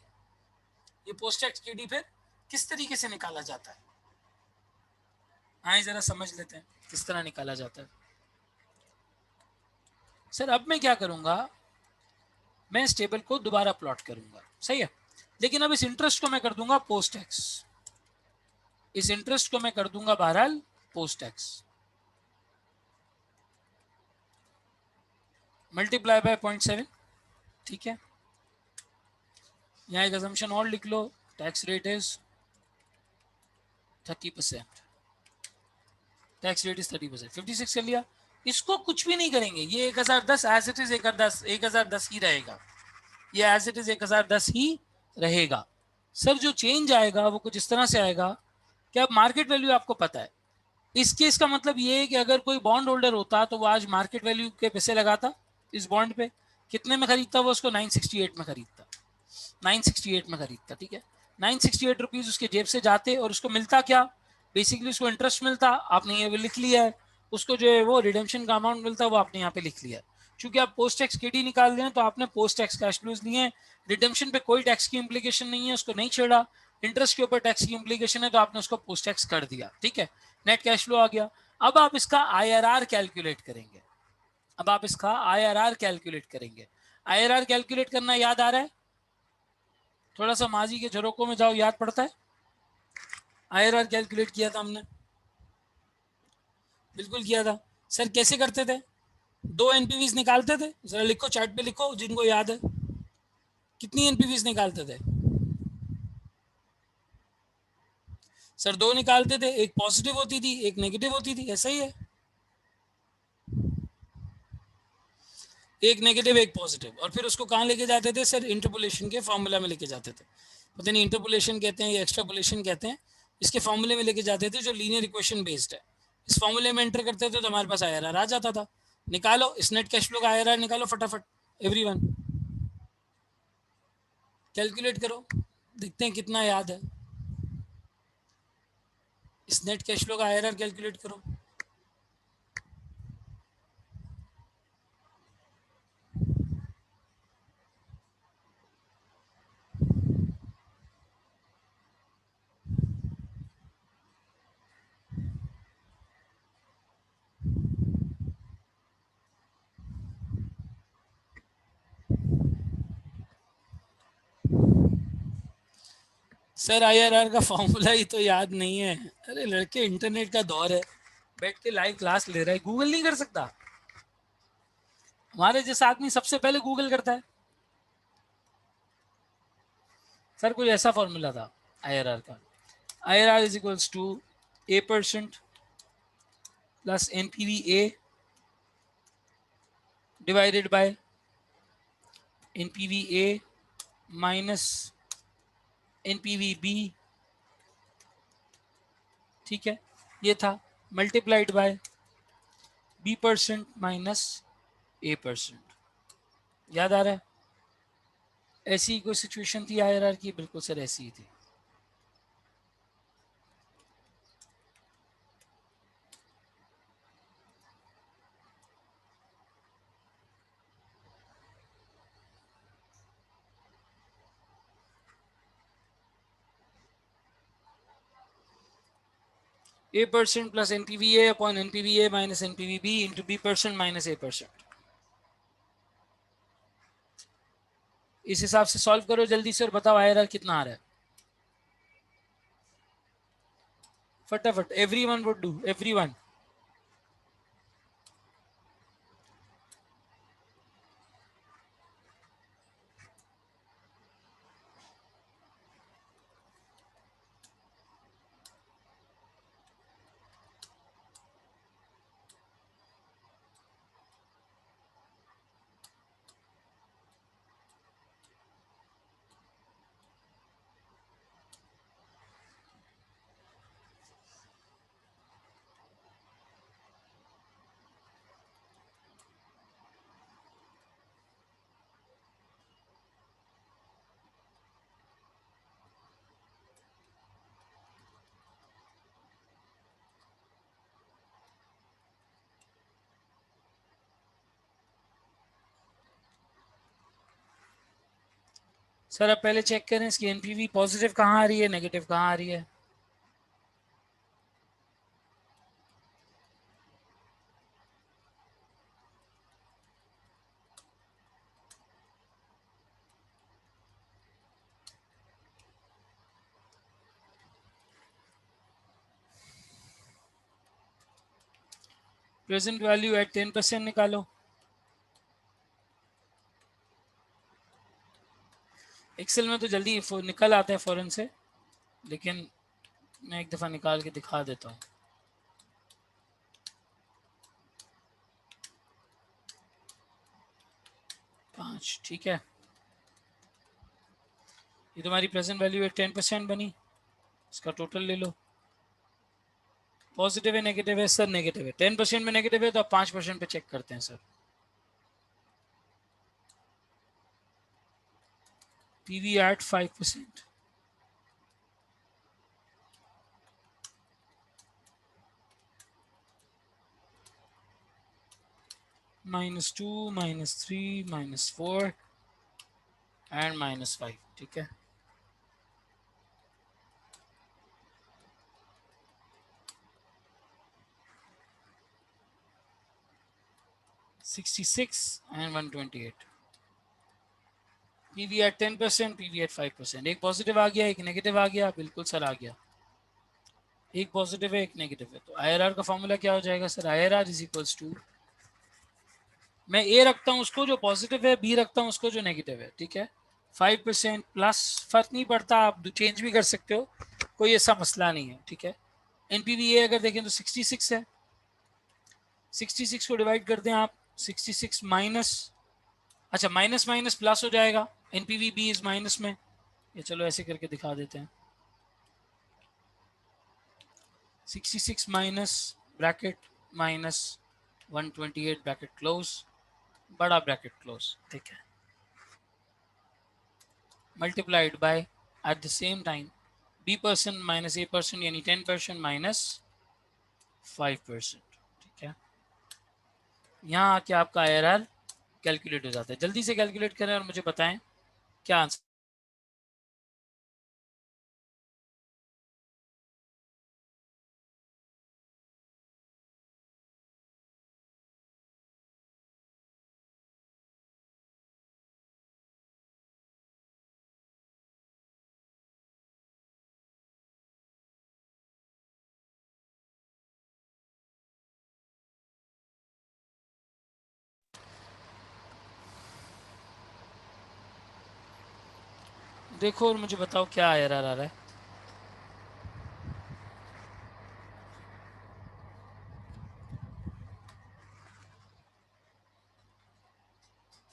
S1: ये पोस्ट टैक्स केडी फिर किस तरीके से निकाला जाता है? आए जरा समझ लेते हैं किस तरह निकाला जाता है। सर अब मैं क्या करूंगा, मैं इस टेबल को दोबारा प्लॉट करूंगा, सही है, लेकिन अब इस इंटरेस्ट को मैं कर दूंगा पोस्ट टैक्स, इस इंटरेस्ट को मैं कर दूंगा बहरहाल पोस्ट टैक्स, मल्टीप्लाई बाय 0.7, ठीक है। यहाँ एक अजम्पशन और लिख लो, tax rate is 30%, tax rate is 30%, 56 कर लिया। इसको कुछ भी नहीं करेंगे, ये 1010 एज इट इज 1010 ही रहेगा, ये एज इट इज 1010 ही रहेगा। सर जो चेंज आएगा वो कुछ इस तरह से आएगा कि अब मार्केट वैल्यू आपको पता है। इस केस का मतलब ये है कि अगर कोई बॉन्ड होल्डर होता तो वो आज मार्केट वैल्यू के पैसे लगाता इस बॉन्ड पे, कितने में खरीदता वो उसको 968 में खरीदता, 968 में खरीदता, ठीक है। 968 रुपीज उसके जेब से जाते और उसको मिलता क्या, बेसिकली उसको इंटरेस्ट मिलता, आपने ये लिख लिया है। उसको जो है वो रिडेम्पशन का अमाउंट मिलता वो आपने यहाँ पे लिख लिया है। चूंकि आप पोस्ट टैक्स केडी निकाल रहे हैं तो आपने पोस्ट टैक्स कैश फ्लोज लिए हैं, रिडेम्पशन पे कोई टैक्स की इम्प्लीकेशन नहीं है, उसको नहीं छेड़ा। इंटरेस्ट के ऊपर टैक्स की इम्प्लीकेशन है तो आपने उसको पोस्ट टैक्स कर दिया, ठीक है। नेट कैश फ्लो आ गया। अब आप इसका IRR कैलकुलेट करेंगे, अब आप इसका IRR कैलकुलेट करेंगे। IRR कैलकुलेट करना याद आ रहा है? थोड़ा सा माजी के झरोकों में जाओ, याद पड़ता है? IRR कैलकुलेट किया था हमने, बिल्कुल किया था। सर कैसे करते थे? दो एनपीवीज निकालते थे, जरा लिखो चार्ट पे लिखो जिनको याद है, कितनी एनपीवीज निकालते थे? सर दो निकालते थे, एक पॉजिटिव होती थी एक नेगेटिव होती थी, ऐसा ही है, एक नेगेटिव एक पॉजिटिव, और फिर उसको कहाँ लेके जाते थे सर? इंटरपोलेशन के फॉर्मूला में लेके जाते थे। पता नहीं इंटरपोलेशन कहते हैं या एक्स्ट्रापोलेशन कहते हैं, इसके फॉर्मूले में लेके जाते थे जो लीनियर इक्वेशन बेस्ड है। इस फॉर्मूले में एंटर करते थे तो हमारे पास IRR आ जाता था। निकालो इस नेट कैश फ्लो का IRR निकालो फटाफट, एवरीवन कैलकुलेट करो, देखते हैं कितना याद है। इस नेट कैश फ्लो का IRR कैलकुलेट करो। सर IRR का फॉर्मूला ही तो याद नहीं है। अरे लड़के इंटरनेट का दौर है, बैठ के लाइव क्लास ले रहा है, गूगल नहीं कर सकता? हमारे जैसा आदमी सबसे पहले गूगल करता है। सर कोई ऐसा फॉर्मूला था IRR का, IRR is equals to A% plus NPVA divided by NPVA minus NPVB, ठीक है, ये था, multiplied by B% minus A%। याद आ रहा है? ऐसी कोई सिचुएशन थी IRR की? बिल्कुल सर ऐसी ही थी। A% plus NPVA upon NPVA minus NPVB into B% minus A%। इस हिसाब से सॉल्व करो जल्दी से और बताओ IRR कितना आ रहा है। फटाफट, everyone would do, everyone. Sir आप पहले चेक करें इसकी एनपीवी पॉजिटिव कहाँ आ रही है, नेगेटिव कहाँ आ रही है. प्रेजेंट वैल्यू एट 10% निकालो. एक्सेल में तो जल्दी निकल आते हैं फौरन से, लेकिन मैं एक दफ़ा निकाल के दिखा देता हूँ. 5, ठीक है. ये तुम्हारी प्रेजेंट वैल्यू एट 10% बनी. इसका टोटल ले लो. पॉजिटिव है नेगेटिव है सर? नेगेटिव है. 10% में नेगेटिव है तो आप 5% पे चेक करते हैं सर. PV at 5%. -2, -3, -4 एंड -5. ठीक है. $66 and 128. PV at 10%, PV at 5%. एक पॉजिटिव आ गया, एक नेगेटिव आ गया. बिल्कुल सर आ गया. एक पॉजिटिव है, एक नेगेटिव है. तो आईआरआर का फॉर्मूला क्या हो जाएगा sir? IRR is equals to, मैं ए रखता हूँ उसको जो पॉजिटिव है, बी रखता हूँ उसको जो नेगेटिव है. ठीक है. 5% प्लस, फर्क नहीं पड़ता, आप चेंज भी कर सकते हो, कोई ऐसा मसला नहीं है. ठीक है. एनपीवी ए अगर देखें तो 66 है. 66 को डिवाइड कर दें आप. 66 माइनस, अच्छा माइनस माइनस प्लस हो जाएगा. एनपीवी बी इज माइनस में. ये चलो ऐसे करके दिखा देते हैं. 66 minus bracket minus 128 bracket close, बड़ा ब्रैकेट क्लोज. ठीक है. Multiplied by at the same time b% minus a% यानी 10% माइनस 5%. ठीक है. यहाँ आके आपका आईआरआर कैलकुलेट हो जाता है. जल्दी से कैलकुलेट करें और मुझे बताएं क्या आंसर. देखो और मुझे बताओ क्या आईआरआर आ रहा है.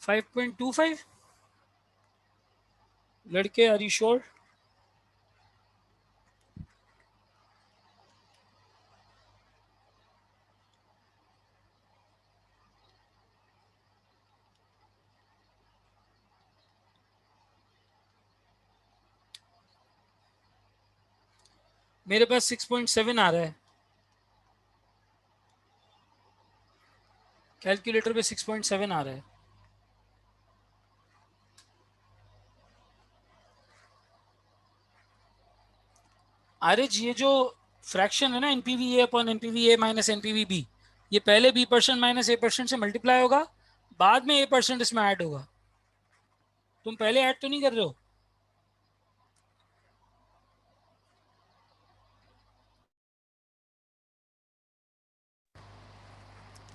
S1: 5.25. लड़के आर यू श्योर? मेरे पास 6.7 आ रहा है. कैलकुलेटर पे 6.7 आ रहा है. अरे ये जो फ्रैक्शन है ना, NPV A upon NPV A minus NPV B, ये पहले b% माइनस a% से मल्टीप्लाई होगा, बाद में a% इसमें ऐड होगा. तुम पहले ऐड तो नहीं कर रहे हो?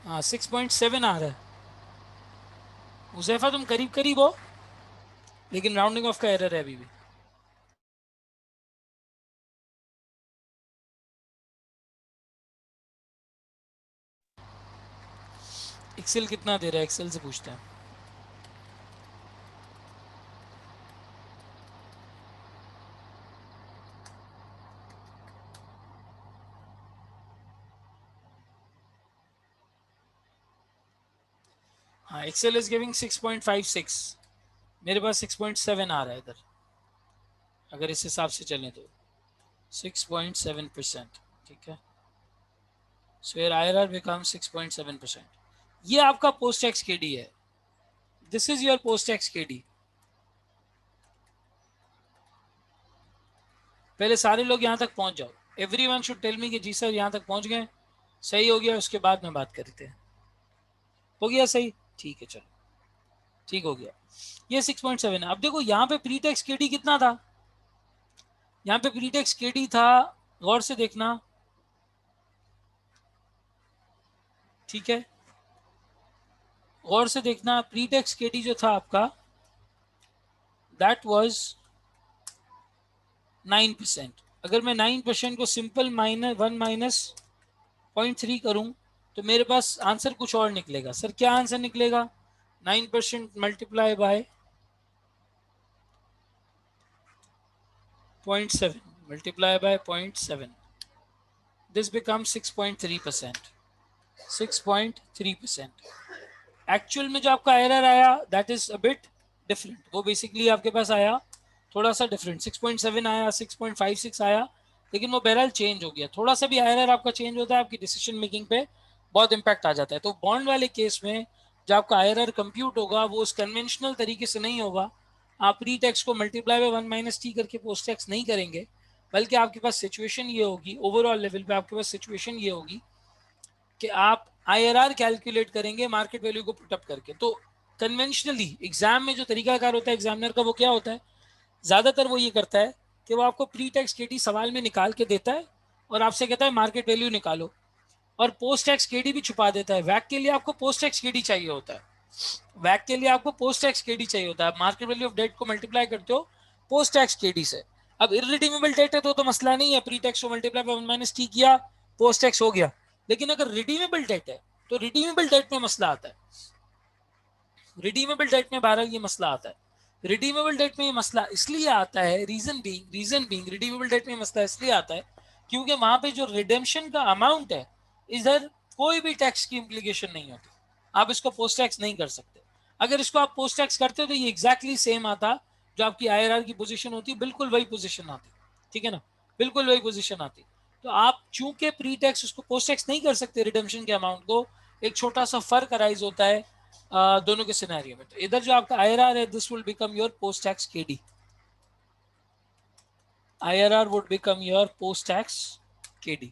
S1: हाँ 6.7 आ रहा है। हुजैफा तुम करीब करीब हो, लेकिन राउंडिंग ऑफ का एरर है अभी भी। एक्सेल कितना दे रहा है, एक्सेल से पूछते हैं। हाँ एक्सेल इज गिविंग 6.56, मेरे पास 6.7 आ रहा है इधर, अगर इस हिसाब से चलें तो 6.7%। ठीक है, सो योर आईआरआर बिकम 6.7%। ये आपका पोस्ट टैक्स केडी है, this is your post tax KD. पहले सारे लोग यहाँ तक पहुँच जाओ, every one should tell me कि जी सर यहाँ तक पहुँच गए, सही हो गया, उसके बाद में बात करते हैं। हो गया सही, ठीक है चलो, ठीक हो गया। ये 6.7 है। अब देखो यहाँ पे प्री टैक्स केडी कितना था, यहाँ पे प्री टैक्स केडी था, गौर से देखना, ठीक है, गौर से देखना, प्री टैक्स केडी जो था आपका दैट वाज 9%। अगर मैं 9% को सिंपल माइनस 1 माइनस 0.3 करूं तो मेरे पास आंसर कुछ और निकलेगा। सर क्या आंसर निकलेगा, 9% multiply by 0.7 multiply by 0.7, this become 6.3%। 6.3%। Actual में जो आपका एरर आया that is a bit different, वो बेसिकली आपके पास आया थोड़ा सा डिफरेंट, 6.7 आया, 6.56 आया, लेकिन वो बहरहाल चेंज हो गया। थोड़ा सा भी एरर आपका चेंज होता है, आपकी डिसीजन मेकिंग पे बहुत इंपैक्ट आ जाता है। तो बॉन्ड वाले केस में जो आपका एरर कंप्यूट होगा वो उस कन्वेंशनल तरीके से नहीं होगा, आप प्री टैक्स को मल्टीप्लाई बाय 1 माइनस टी करके पोस्ट टैक्स नहीं करेंगे, बल्कि आपके पास सिचुएशन ये होगी, ओवरऑल लेवल पे आपके पास सिचुएशन ये होगी कि आप आईआरआर कैलकुलेट करेंगे मार्केट वैल्यू को पुटअप करके। तो कन्वेंशनली एग्जाम में जो तरीकाकार होता है एग्जामिनर का, वो क्या होता है, ज़्यादातर वो ये करता है कि वो आपको प्री टैक्स केडी सवाल में निकाल के देता है और आपसे कहता है मार्केट वैल्यू निकालो, और पोस्ट टैक्स केडी भी छुपा देता है। वैक के लिए आपको पोस्ट टैक्स केडी चाहिए होता है, वैक के लिए आपको पोस्ट टैक्स केडी चाहिए होता है। मार्केट वैल्यू ऑफ डेट को मल्टीप्लाई करते हो पोस्ट टैक्स केडी से। अब इररिडीमेबल डेट है तो मसला नहीं है, प्री टैक्स को मल्टीप्लाई बाय 1 माइनस टी किया, पोस्ट टैक्स हो गया। लेकिन अगर रिडीमेबल डेट है तो रिडीमेबल डेट में मसला आता है, रिडीमेबल डेट में 12 ये मसला आता है। रिडीमेबल डेट में ये मसला इसलिए आता है, रीजन बीइंग रिडीमेबल डेट में मसला इसलिए आता है क्योंकि वहां पे जो रिडेम्पशन का अमाउंट है, इधर कोई भी टैक्स की इम्प्लीकेशन नहीं होती, आप इसको पोस्ट टैक्स नहीं कर सकते। अगर इसको आप पोस्ट टैक्स करते हो तो ये एग्जैक्टली सेम आता, जो आपकी आईआरआर की पोजीशन होती, बिल्कुल वही पोजीशन आती, ठीक है ना, बिल्कुल वही पोजीशन आती। तो आप चूंकि प्री टैक्स उसको पोस्ट टैक्स नहीं कर सकते रिडेम्पशन के अमाउंट को, एक छोटा सा फर्क अराइज होता है दोनों के सिनेरियो में। तो इधर जो आपका आईआरआर है this will become your post tax KD, IRR would become your post tax KD,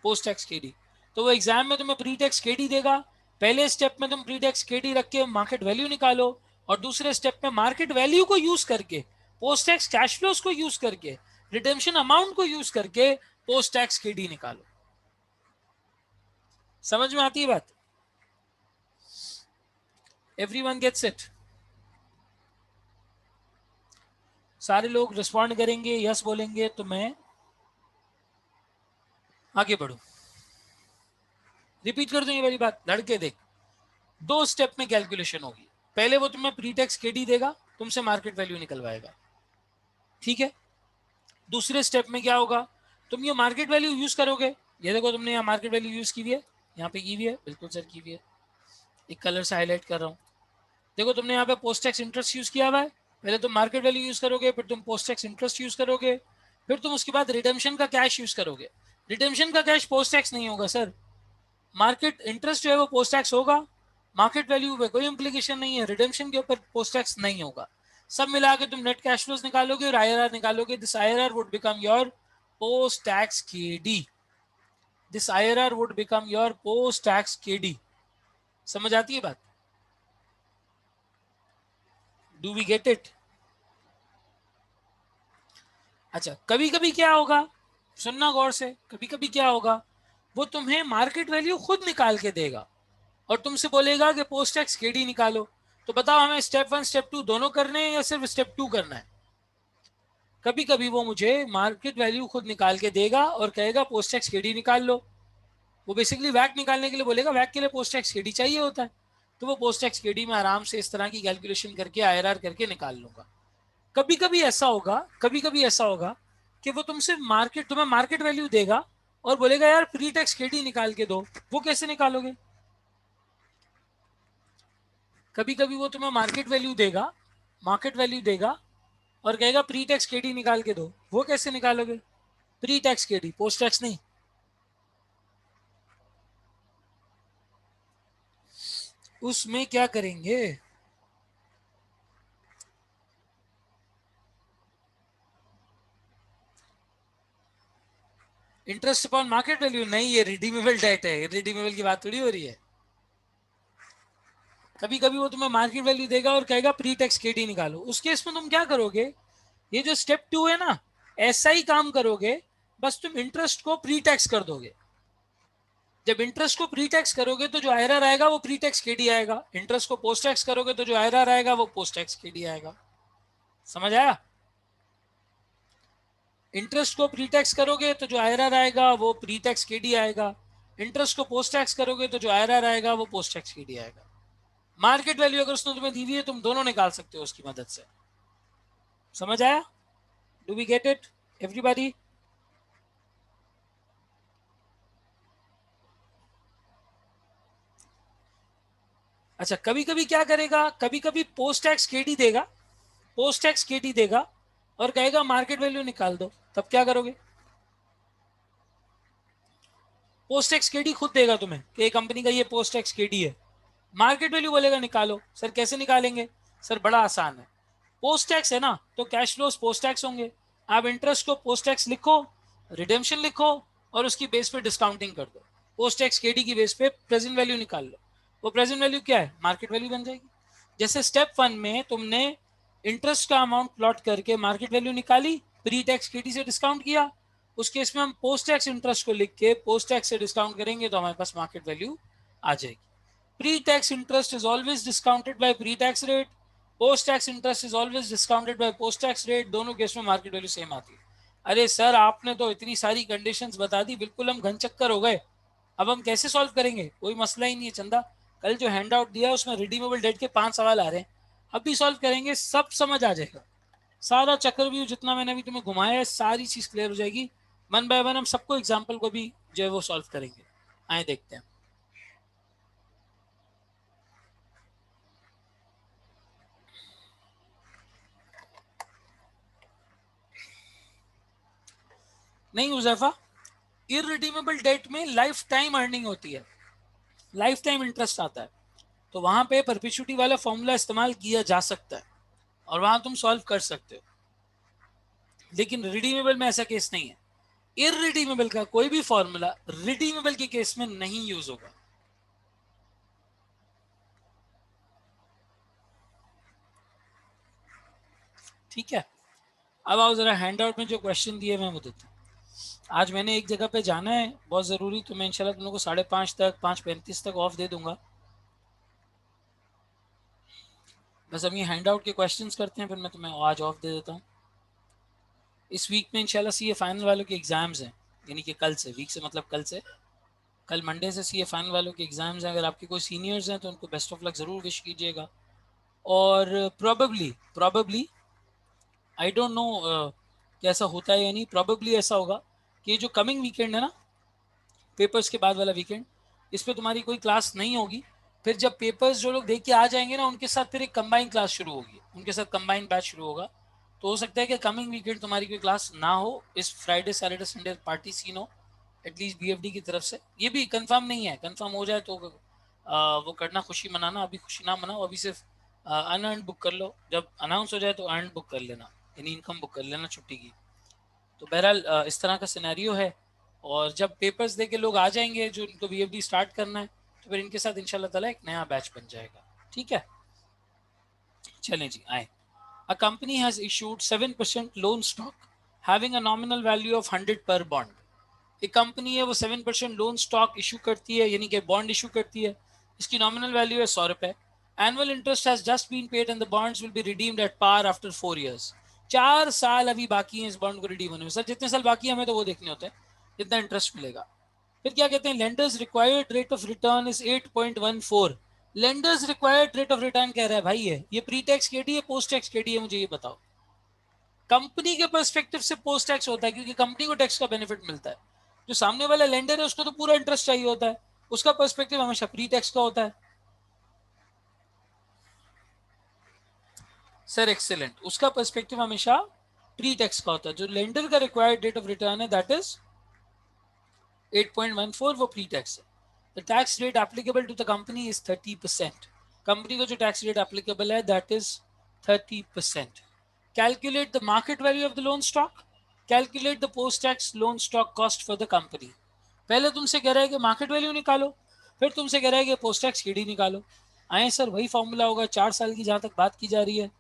S1: post tax KD. तो वो एग्जाम में तुम्हें प्री टैक्स केडी देगा, पहले स्टेप में तुम प्री टैक्स केडी रख के मार्केट वैल्यू निकालो, और दूसरे स्टेप में मार्केट वैल्यू को यूज करके, पोस्ट टैक्स कैश फ्लोज को यूज करके, रिडेम्पशन अमाउंट को यूज करके पोस्ट टैक्स केडी निकालो। समझ में आती है बात, एवरीवन गेट्स इट? सारे लोग रिस्पॉन्ड करेंगे, यस बोलेंगे तो मैं आगे बढ़ू। रिपीट कर दूं ये वाली बात, लड़के देख, दो स्टेप में कैलकुलेशन होगी। पहले वो तुम्हें प्री टैक्स केडी देगा, तुमसे मार्केट वैल्यू निकलवाएगा, ठीक है। दूसरे स्टेप में क्या होगा, तुम ये मार्केट वैल्यू यूज करोगे, ये देखो तुमने यहाँ मार्केट वैल्यू यूज की हुई है, यहाँ पे की हुई है, बिल्कुल सर की हुई है, एक कलर से हाईलाइट कर रहा हूँ। देखो तुमने यहाँ पे पोस्ट टैक्स इंटरेस्ट यूज किया हुआ है, पहले तुम मार्केट वैल्यू यूज करोगे, फिर तुम पोस्ट टैक्स इंटरेस्ट यूज करोगे, फिर तुम उसके बाद रिडेम्पशन का कैश यूज करोगे। रिडेम्पशन का कैश पोस्ट टैक्स नहीं होगा सर, मार्केट इंटरेस्ट जो है वो पोस्ट टैक्स होगा, मार्केट वैल्यू पे कोई इम्प्लीकेशन नहीं है, रिडेम्पशन के ऊपर पोस्ट टैक्स नहीं होगा। सब मिला के तुम नेट कैश फ्लोज निकालोगे और आईआरआर निकालोगे, this IRR would become your post tax KD, this IRR would become your post tax KD. समझ आती है बात, डू वी गेट इट? अच्छा, कभी कभी क्या होगा, सुनना गौर से, कभी कभी क्या होगा, वो तुम्हें मार्केट वैल्यू खुद निकाल के देगा और तुमसे बोलेगा कि पोस्ट टैक्स केडी निकालो। तो बताओ हमें स्टेप 1 स्टेप 2 दोनों करने हैं या सिर्फ स्टेप 2 करना है? कभी कभी वो मुझे मार्केट वैल्यू खुद निकाल के देगा और कहेगा पोस्ट टैक्स केडी निकाल लो। वो बेसिकली वैक निकालने के लिए बोलेगा, वैक के लिए पोस्ट टैक्स केडी चाहिए होता है, तो वो पोस्ट टैक्स केडी में आराम से इस तरह की कैलकुलेशन करके आईआरआर करके निकाल लूंगा। कभी कभी ऐसा होगा, कभी कभी ऐसा होगा कि वो तुम्हें मार्केट वैल्यू देगा और बोलेगा यार प्री टैक्स केडी निकाल के दो। वो कैसे निकालोगे? कभी कभी वो तुम्हें मार्केट वैल्यू देगा और कहेगा प्री टैक्स केडी निकाल के दो। वो कैसे निकालोगे? Pre tax KD, post tax नहीं। उसमें क्या करेंगे? इंटरेस्ट अपॉन मार्केट वैल्यू नहीं, ये रिडीमेबल डेट है, रिडीमेबल की बात थोड़ी हो रही है। कभी कभी वो तुम्हें मार्केट वैल्यू देगा और कहेगा प्री टैक्स केडी निकालो। उस केस में तुम क्या करोगे? ये जो स्टेप 2 है ना, ऐसा ही काम करोगे, बस तुम इंटरेस्ट को प्री टैक्स कर दोगे। जब इंटरेस्ट को प्री टैक्स करोगे तो जो आईआरआर आएगा वो प्री टैक्स केडी आएगा। इंटरेस्ट को पोस्ट टैक्स करोगे तो जो आईआरआर आएगा वो पोस्ट टैक्स केडी आएगा। समझ आया? इंटरेस्ट को प्री टैक्स करोगे तो जो आईआरआर आएगा वो प्री टैक्स केडी आएगा। इंटरेस्ट को पोस्ट टैक्स करोगे तो जो आईआरआर आएगा वो पोस्ट टैक्स केडी आएगा। मार्केट वैल्यू अगर उसने तुम्हें दी हुई है, तुम दोनों निकाल सकते हो उसकी मदद से। समझ आया? Do we get it everybody? अच्छा, कभी कभी क्या करेगा, कभी कभी पोस्ट टैक्स केडी देगा, पोस्ट टैक्स केडी देगा और कहेगा मार्केट वैल्यू निकाल दो। तब क्या करोगे? पोस्ट टैक्स केडी खुद देगा तुम्हें कि कंपनी का ये पोस्ट टैक्स केडी है, मार्केट वैल्यू बोलेगा निकालो। सर कैसे निकालेंगे? सर बड़ा आसान है। पोस्ट टैक्स है ना, तो कैश फ्लोस पोस्ट टैक्स होंगे। आप इंटरेस्ट को पोस्ट टैक्स लिखो, रिडेम्पशन लिखो और उसकी बेस पे डिस्काउंटिंग कर दो। पोस्ट टैक्स केडी की बेस पे प्रेजेंट वैल्यू निकाल लो। वो प्रेजेंट वैल्यू क्या है? मार्केट वैल्यू बन जाएगी। जैसे स्टेप 1 में तुमने इंटरेस्ट का अमाउंट प्लॉट करके मार्केट वैल्यू निकाली, प्री टैक्स केडी से डिस्काउंट किया। उस केस में हम पोस्ट टैक्स इंटरेस्ट को लिख के पोस्ट टैक्स से डिस्काउंट करेंगे तो हमारे पास मार्केट वैल्यू आ जाएगी। Pre-tax interest is always discounted by pre-tax rate. Post-tax interest is always discounted by post-tax rate. दोनों केस में मार्केट वैल्यू सेम आती है। अरे सर आपने तो इतनी सारी कंडीशंस बता दी, बिल्कुल हम घन चक्कर हो गए। अब हम कैसे सॉल्व करेंगे? कोई मसला ही नहीं है चंदा। कल जो हैंड आउट दिया उसमें रिडीमेबल डेट के 5 सवाल आ रहे हैं, अब भी सॉल्व करेंगे, सब समझ आ जाएगा। सारा चक्रव्यूह जितना मैंने अभी तुम्हें घुमाया है, सारी चीज क्लियर हो जाएगी। वन बाय वन हम सबको एग्जाम्पल को भी जो है वो सॉल्व करेंगे। आए देखते हैं। नहीं हुजैफा, इररिडीमेबल डेट में लाइफ टाइम अर्निंग होती है, लाइफ टाइम इंटरेस्ट आता है, तो वहां पे परपिचुटी वाला फॉर्मूला इस्तेमाल किया जा सकता है और वहां तुम सॉल्व कर सकते हो। लेकिन रिडीमेबल में ऐसा केस नहीं है। इररिडीमेबल का कोई भी फॉर्मूला रिडीमेबल के केस में नहीं यूज होगा। ठीक है, अब आओ जरा हैंड आउट में जो क्वेश्चन दिए मैं वो देता हूँ। आज मैंने एक जगह पे जाना है बहुत ज़रूरी, तो मैं इंशाल्लाह तुम लोग को 5:30 तक 5:35 तक ऑफ दे दूंगा। बस हम ये हैंड आउट के क्वेश्चंस करते हैं, फिर मैं तुम्हें आज ऑफ दे देता हूँ। इस वीक में इंशाल्लाह सीए फाइनल वालों के एग्ज़ाम्स हैं, यानी कि कल से, वीक से मतलब कल से, कल मंडे से सीए फाइनल वालों के एग्ज़ाम्स हैं। अगर आपके कोई सीनियर्स हैं तो उनको बेस्ट ऑफ लक ज़रूर विश कीजिएगा। और प्रॉबेबली आई डोंट नो कैसा होता है या नहीं, प्रॉबेबली ऐसा होगा कि जो कमिंग वीकेंड है ना, पेपर्स के बाद वाला वीकेंड, इस पर तुम्हारी कोई क्लास नहीं होगी। फिर जब पेपर्स जो लोग देख के आ जाएंगे ना, उनके साथ फिर एक कंबाइन क्लास शुरू होगी, उनके साथ कंबाइन बैच शुरू होगा। तो हो सकता है कि कमिंग वीकेंड तुम्हारी कोई क्लास ना हो, इस Friday Saturday Sunday party scene हो एटलीस्ट बीएफडी की तरफ से। ये भी कंफर्म नहीं है, कंफर्म हो जाए तो वो करना, खुशी मनाना। अभी खुशी ना मनाओ, अभी सिर्फ अनअर्न बुक कर लो, जब अनाउंस हो जाए तो अर्न बुक कर लेना, यानी इनकम बुक कर लेना छुट्टी की। तो बहरहाल इस तरह का सिनेरियो है। और जब पेपर्स दे के लोग आ जाएंगे जो उनको बीएफडी स्टार्ट करना है, तो फिर इनके साथ इंशाल्लाह ताला एक नया बैच बन जाएगा। ठीक है, चलें जी आए। A company has issued 7% loan stock having a nominal value of 100 per bond. एक कंपनी है वो 7% लोन स्टॉक इशू करती है, यानी कि बॉन्ड इशू करती है, इसकी नॉमिनल वैल्यू है 100 रुपए। Annual interest has just been paid and the bonds will be redeemed at par after 4 years। 4 साल अभी बाकी है इस बॉन्ड को रिडीम होने में। सर जितने साल बाकी है हमें तो वो देखने होते हैं जितना इंटरेस्ट मिलेगा। फिर क्या कहते हैं, lenders required rate of return is 8.14। Lenders required rate of return कह रहा है भाई है ये प्री टैक्स केडी है पोस्ट टैक्स केडी है, मुझे ये बताओ। कंपनी के पर्सपेक्टिव से पोस्ट टैक्स होता है क्योंकि कंपनी को टैक्स का बेनिफिट मिलता है। जो सामने वाला लेंडर है उसको तो पूरा इंटरेस्ट चाहिए होता है, उसका पर्सपेक्टिव हमेशा प्री टैक्स का होता है। सर एक्सेलेंट, उसका पर्सपेक्टिव हमेशा प्री टैक्स का होता है। जो लेंडर का रिक्वायर्ड रेट ऑफ रिटर्न है दैट इज 8.14, वो प्री टैक्स है। The tax rate applicable to the company is 30%। Company को जो टैक्स रेट एप्लीकेबल है that is 30%। Calculate the market value of the loan stock, calculate the post tax loan stock cost for the company. पहले तुमसे कह रहा है कि मार्केट वैल्यू निकालो, फिर तुमसे कह रहा है कि पोस्ट टैक्स केडी निकालो। आए सर वही फॉर्मूला होगा 4 साल की जहां तक बात की जा रही है।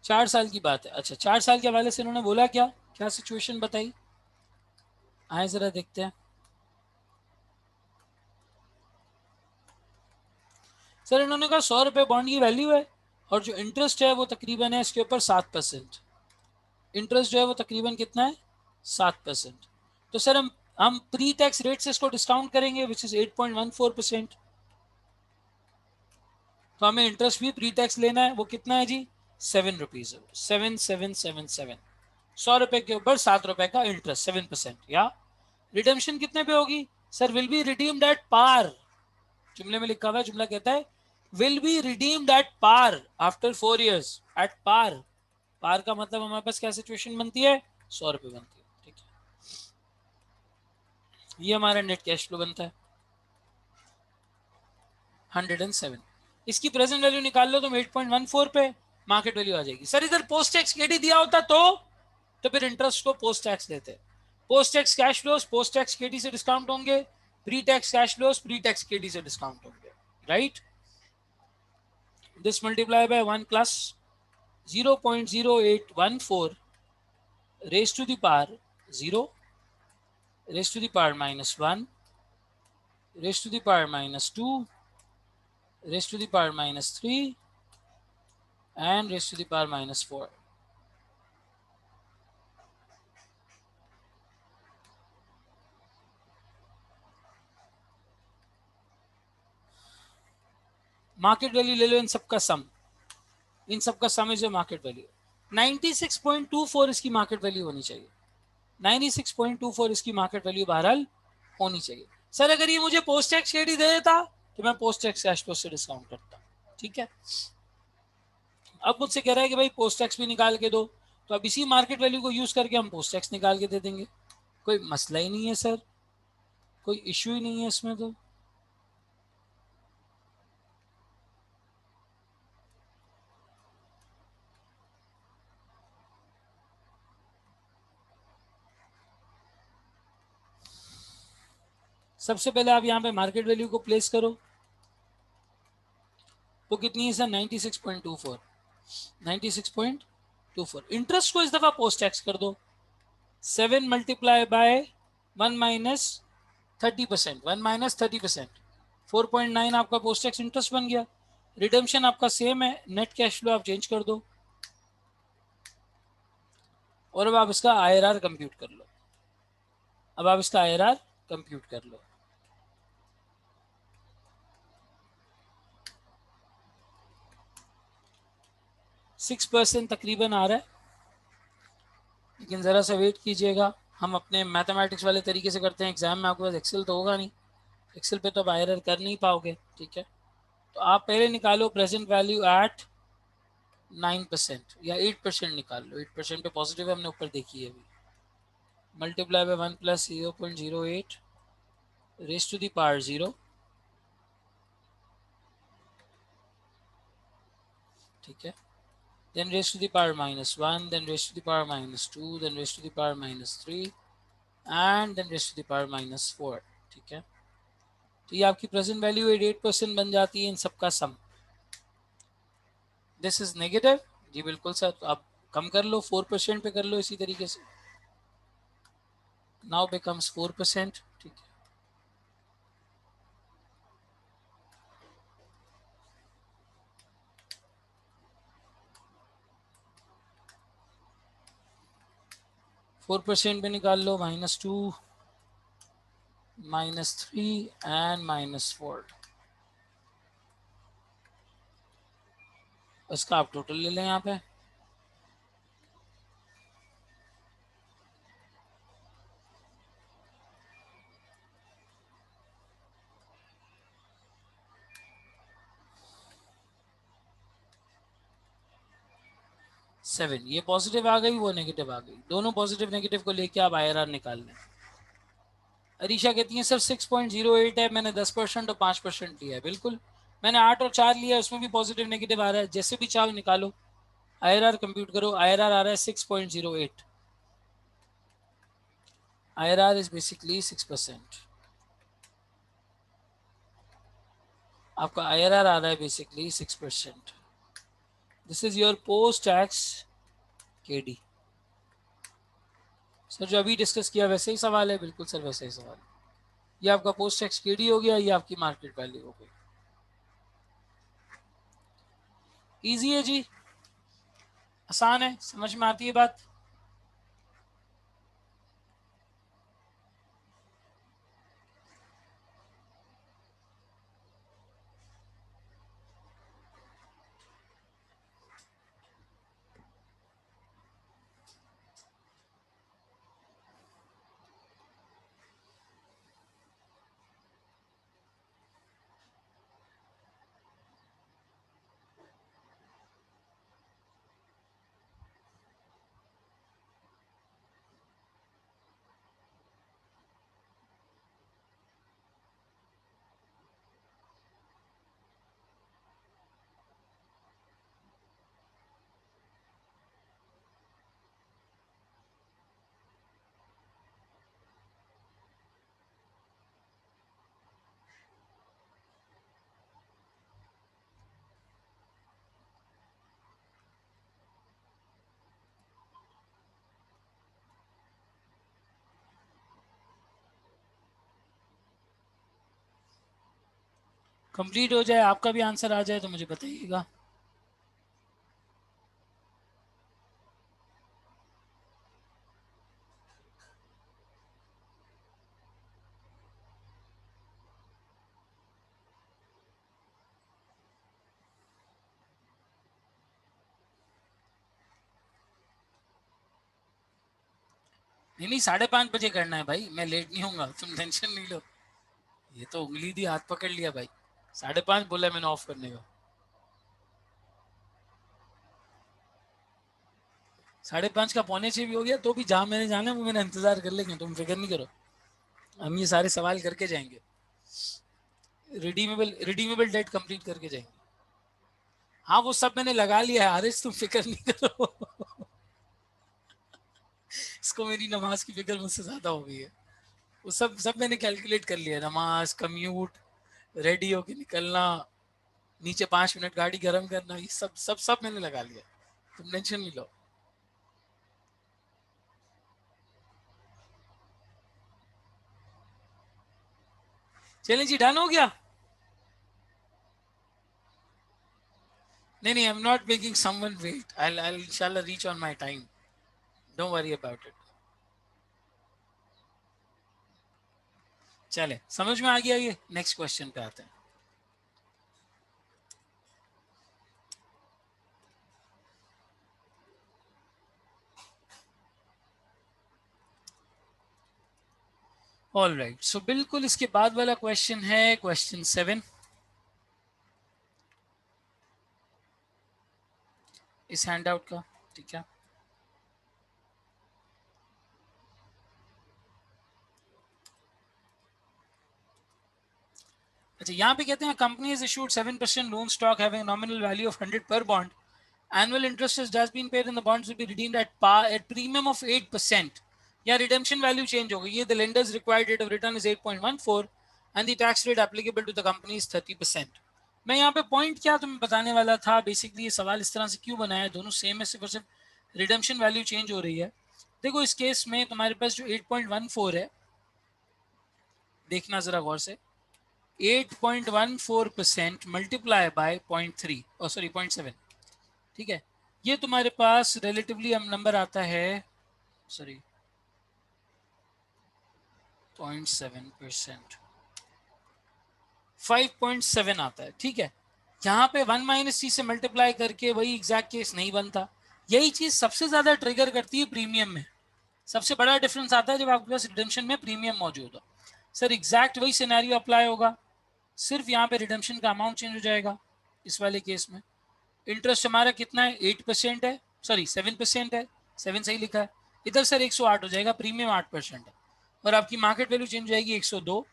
S1: चार साल की बात है। अच्छा 4 साल के हवाले से इन्होंने बोला क्या, क्या सिचुएशन बताई, आए जरा देखते हैं। सर इन्होंने कहा 100 रुपए बॉन्ड की वैल्यू है और जो इंटरेस्ट है वो तकरीबन है इसके ऊपर 7%। इंटरेस्ट जो है वो तकरीबन कितना है 7%। तो सर हम प्री टैक्स रेट से इसको डिस्काउंट करेंगे विच इज 8.14%। तो हमें इंटरेस्ट भी प्री टैक्स लेना है, वो कितना है जी 7 रुपीज, 7777। 100 रुपए के ऊपर 7 रुपए का इंटरेस्ट 7%। या रिडेम्पशन कितने पे होगी, sir will be redeemed at par. जुमले में लिखा हुआ है, जुमला कहता है will be redeemed at par after 4 years। At par, par का मतलब हमारे पास क्या सिचुएशन बनती है, 100 रुपए बनती है। ठीक है, ये हमारा नेट कैश फ्लो बनता है 107। इसकी प्रेजेंट वैल्यू निकाल लो तुम 8.14 पे, मार्केट वैल्यू आ जाएगी। सर इधर पोस्ट टैक्स केडी दिया होता तो फिर इंटरेस्ट को पोस्ट टैक्स देते। Post tax cash flows post tax KD से डिस्काउंट होंगे, pre tax cash flows pre tax KD से डिस्काउंट होंगे, right. This multiply by 1 plus 0.0814 raised to the power 0, raised to the power minus 1, raised to the power minus 2, raised to the power minus 3 and raised to the power minus 4। Market value ले लो इन सबका सम, इन सबका सम इज मार्केट वैल्यू। 96.24 इसकी मार्केट वैल्यू होनी चाहिए, 96.24 इसकी मार्केट वैल्यू बहरहाल होनी चाहिए। सर अगर ये मुझे पोस्ट टैक्स केडी दे देता तो मैं पोस्ट टैक्स कैश फ्लो से डिस्काउंट करता। ठीक है, अब मुझसे कह रहा है कि भाई पोस्ट टैक्स भी निकाल के दो, तो अब इसी मार्केट वैल्यू को यूज करके हम पोस्ट टैक्स निकाल के दे देंगे, कोई मसला ही नहीं है सर, कोई इश्यू ही नहीं है इसमें। तो सबसे पहले आप यहाँ पे मार्केट वैल्यू को प्लेस करो, वो कितनी है सर 96.24, 96.24। इंटरेस्ट को इस दफा पोस्ट टैक्स कर दो, 7 मल्टीप्लाई बाय 1 माइनस 30%, 1 माइनस 30%, 4.9 आपका पोस्ट टैक्स इंटरेस्ट बन गया। रिडेम्पशन आपका सेम है, नेट कैश फ्लो आप चेंज कर दो और अब आप इसका IRR कंप्यूट कर लो। अब आप इसका IRR कंप्यूट कर लो। 6% तकरीबन आ रहा है, लेकिन ज़रा सा वेट कीजिएगा, हम अपने मैथमेटिक्स वाले तरीके से करते हैं। एग्जाम में आपके पास एक्सेल तो होगा नहीं, एक्सेल पे तो आप IRR कर नहीं पाओगे। ठीक है, तो आप पहले निकालो प्रेजेंट वैल्यू एट 9% या 8% निकाल लो। 8% पे पॉजिटिव है, हमने ऊपर देखी है अभी। Multiply by 1 plus 0.08 raise to the power 0। ठीक है, then raised to the power minus 1, then raised to the power minus 2, then raised to the power minus 3 and then raised to the power -4। ठीक है, तो ये आपकी प्रेजेंट वैल्यू 88% बन जाती है इन सबका सम। दिस इज नेगेटिव जी, बिल्कुल सर। तो आप कम कर लो, 4% पे कर लो इसी तरीके से। Now becomes 4%। ठीक है, 4% पे निकाल लो, -2, -3 एंड -4। इसका आप टोटल ले लें यहाँ पे। सेवन, ये पॉजिटिव आ गई, वो नेगेटिव आ गई। दोनों पॉजिटिव नेगेटिव को लेके आप IRR निकाल लें। अरीशा कहती है सर 6.08 है, मैंने 10% और 5% लिया है। बिल्कुल, मैंने 8 और 4 लिया है, उसमें भी पॉजिटिव नेगेटिव आ रहा है। जैसे भी चाहो निकालो, IRR कंप्यूट करो। IRR आ रहा है 6.08। IRR is basically 6%। आपका IRR आ रहा है basically 6%। This is your post tax KD। Sir जो अभी डिस्कस किया वैसे ही सवाल है? बिल्कुल सर, वैसे ही सवाल है। ये आपका पोस्ट टैक्स KD हो गया, ये आपकी मार्केट वैल्यू हो गई। इजी है जी, आसान है, समझ में आती है बात। कंप्लीट हो जाए, आपका भी आंसर आ जाए तो मुझे बताइएगा। नहीं नहीं, 5:30 बजे करना है भाई, मैं लेट नहीं होऊंगा, तुम टेंशन नहीं लो। ये तो उंगली दी, हाथ पकड़ लिया भाई। 5:30 बोला मैंने ऑफ करने का। 5:30 का पौने 6 भी हो गया तो भी जहां मैंने जाना है वो मेरा इंतजार कर लेंगे, तुम फिक्र नहीं करो। हम ये सारे सवाल करके जाएंगे, रिडीमेबल डेट कंप्लीट करके जाएंगे। हाँ वो सब मैंने लगा लिया है आरिस, तुम फिक्र नहीं करो। इसको मेरी नमाज की फिक्र मुझसे ज्यादा हो गई है। वो सब सब मैंने कैलकुलेट कर लिया है। नमाज, कम्यूट, रेडी होके निकलना, नीचे 5 मिनट गाड़ी गर्म करना, ये सब सब सब मैंने लगा लिया। तुम टेंशन नहीं लो। चलें जी, डन हो गया। नहीं नहीं, I am not making someone wait. I इंशाल्लाह reach on my time, don't worry about it. चले, समझ में आ गया। ये नेक्स्ट क्वेश्चन पे आते हैं। ऑल राइट, सो बिल्कुल इसके बाद वाला क्वेश्चन है क्वेश्चन 7 इस हैंड आउट का। ठीक है, अच्छा यहाँ पे कहते हैं company is issued 7% loan stock having nominal value of 100 per bond. Annual interest has been paid and the bonds will be redeemed at par at premium of 8%. या रिडेम्पशन वैल्यू चेंज हो गई है, the lenders required rate of return is 8.14 and the tax rate applicable to the company is 30%। मैं यहाँ पे पॉइंट क्या तुम्हें बताने वाला था, बेसिकली ये सवाल इस तरह से क्यों बनाया है, दोनों सेम है, सिर्फ और सिर्फ रिडेम्पशन वैल्यू चेंज हो रही है। देखो इस केस में तुम्हारे पास जो 8.14 है, देखना जरा गौर से, 8.14% मल्टीप्लाई बाय 0.3 और सॉरी 0.7, ठीक है, ये तुम्हारे पास रिलेटिवली नंबर आता है, सॉरी 0.7%, 5.7 आता है, ठीक है। यहाँ पे 1 माइनस सी से मल्टीप्लाई करके वही एग्जैक्ट केस नहीं बनता। यही चीज सबसे ज्यादा ट्रिगर करती है प्रीमियम में, सबसे बड़ा डिफरेंस आता है जब आपके पास रिडेम्पशन में प्रीमियम मौजूद हो। सर एग्जैक्ट वही सिनेरियो अप्लाई होगा, सिर्फ यहाँ पे रिडेम्पशन का अमाउंट चेंज हो जाएगा। इस वाले केस में इंटरेस्ट हमारा कितना है, 8% है, सॉरी 7% है, 7 सही लिखा है। इधर सर 108 हो जाएगा, प्रीमियम 8% है, और आपकी मार्केट वैल्यू चेंज हो जाएगी 102।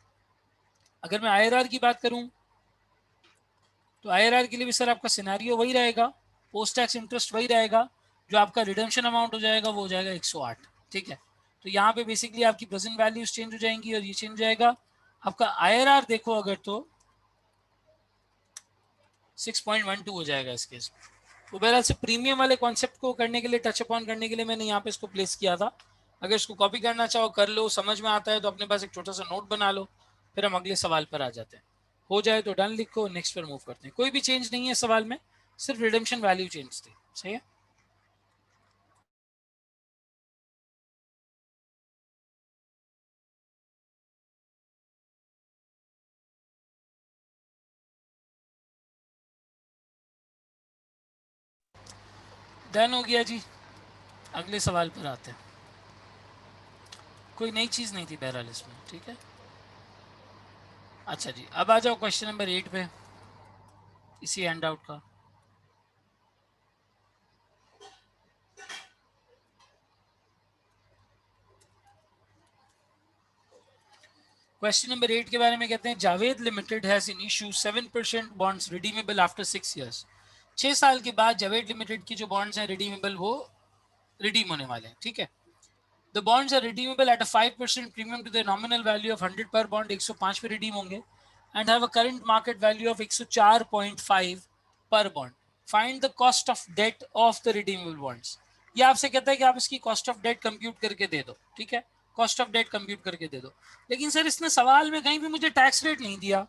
S1: अगर मैं आईआरआर की बात करूं तो आईआरआर के लिए भी सर आपका सिनेरियो वही रहेगा, पोस्ट टैक्स इंटरेस्ट वही रहेगा, जो आपका रिडेम्पशन अमाउंट हो जाएगा वो हो जाएगा 108, ठीक है। तो यहाँ पे बेसिकली आपकी प्रेजेंट वैल्यूज चेंज हो जाएंगी और ये चेंज हो जाएगा आपका आईआरआर। देखो अगर तो 6.12 हो जाएगा इस केस में। तो बहरहाल से प्रीमियम वाले कॉन्सेप्ट को करने के लिए, टच अपॉन करने के लिए मैंने यहाँ पे इसको प्लेस किया था। अगर इसको कॉपी करना चाहो कर लो, समझ में आता है तो अपने पास एक छोटा सा नोट बना लो, फिर हम अगले सवाल पर आ जाते हैं। हो जाए तो डन लिखो, नेक्स्ट पर मूव करते हैं। कोई भी चेंज नहीं है सवाल में, सिर्फ रिडेम्पशन वैल्यू चेंज थी, सही है। डन हो गया जी, अगले सवाल पर आते हैं। कोई नई चीज़ नहीं थी बहरहाल इसमें, ठीक है। अच्छा जी, अब आ जाओ क्वेश्चन नंबर 8 पे, इसी हैंड आउट का। क्वेश्चन नंबर 8 के बारे में कहते हैं, Javed limited has in issue 7% bonds redeemable after 6 years. 6 साल के बाद जावेद लिमिटेड की जो बॉन्ड्स हैं रिडीमेबल, वो रिडीम होने वाले हैं, ठीक है। The bonds are redeemable at a 5% premium to the nominal value of 100 per bond, 105 पे रिडीम होंगे, and have a current market value of 104.5 per bond. Find the cost of debt of the redeemable bonds. ये आपसे कहता है कि आप इसकी कॉस्ट ऑफ डेट कंप्यूट करके दे दो, ठीक है, कॉस्ट ऑफ डेट कंप्यूट करके दे दो। लेकिन सर इसने सवाल में कहीं भी मुझे टैक्स रेट नहीं दिया,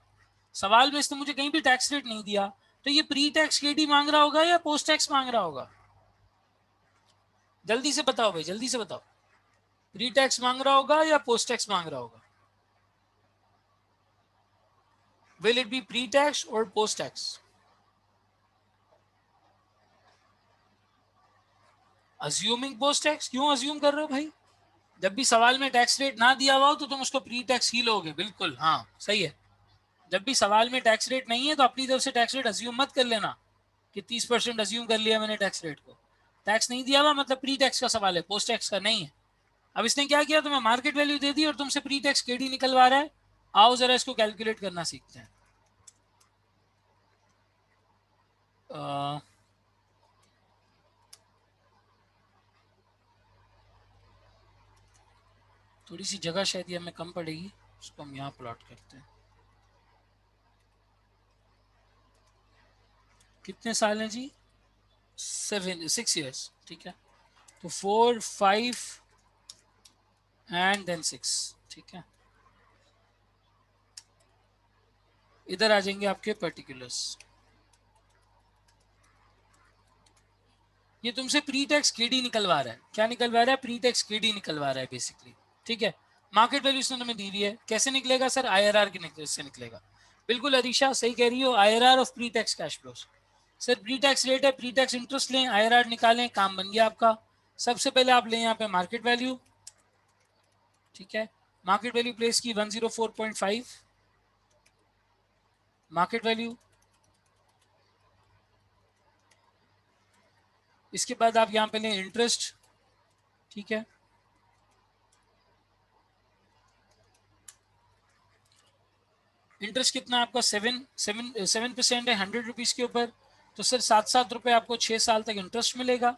S1: सवाल में इसने मुझे कहीं भी टैक्स रेट नहीं दिया, तो ये प्री टैक्स केडी मांग रहा होगा या पोस्ट टैक्स मांग रहा होगा? जल्दी से बताओ भाई, जल्दी से बताओ, प्री टैक्स मांग रहा होगा या पोस्ट टैक्स मांग रहा होगा? Will it be pre tax और post tax? Assuming post tax, क्यों अज्यूम कर रहे हो भाई? जब भी सवाल में टैक्स रेट ना दिया हुआ हो तो तुम उसको प्री टैक्स ही लोगे, बिल्कुल हाँ सही है। जब भी सवाल में टैक्स रेट नहीं है तो अपनी तरफ से टैक्स रेट अज्यूम मत कर लेना कि 30% अज्यूम कर लिया मैंने टैक्स रेट को। टैक्स नहीं दिया हुआ मतलब प्री टैक्स का सवाल है, पोस्ट टैक्स का नहीं है। अब इसने क्या किया, तुम्हें मार्केट वैल्यू दे दी और तुमसे प्री टैक्स केडी निकलवा रहा है। आओ जरा इसको कैलकुलेट करना सीखते हैं। थोड़ी सी जगह शायद ये हमें कम पड़ेगी, उसको हम यहाँ प्लॉट करते हैं। कितने साल हैं जी? 6 ईयर्स, ठीक है। तो 4, 5 एंड देन 6, ठीक है। इधर आ जाएंगे आपके पर्टिकुलर्स। ये तुमसे प्री टैक्स केडी निकलवा रहा है, क्या निकलवा रहा है? प्री टैक्स केडी निकलवा रहा है बेसिकली, ठीक है। मार्केट वैल्यू इसने तुम्हें दी हुई है, कैसे निकलेगा सर? आईआरआर के से निकलेगा। बिल्कुल अरीशा सही कह रही हो, IRR of pre tax cash flows. Sir pre tax rate है, प्री टैक्स इंटरेस्ट लें, आईआरआर निकालें, काम बन गया आपका। सबसे पहले आप लें यहाँ पे मार्केट वैल्यू, ठीक है। मार्केट वैल्यू प्लेस की 104.5 मार्केट वैल्यू। इसके बाद आप यहाँ पे लें इंटरेस्ट, ठीक है। इंटरेस्ट कितना आपका 7% है 100 रुपीज़ के ऊपर, तो सर 7 रुपये आपको 6 साल तक इंटरेस्ट मिलेगा।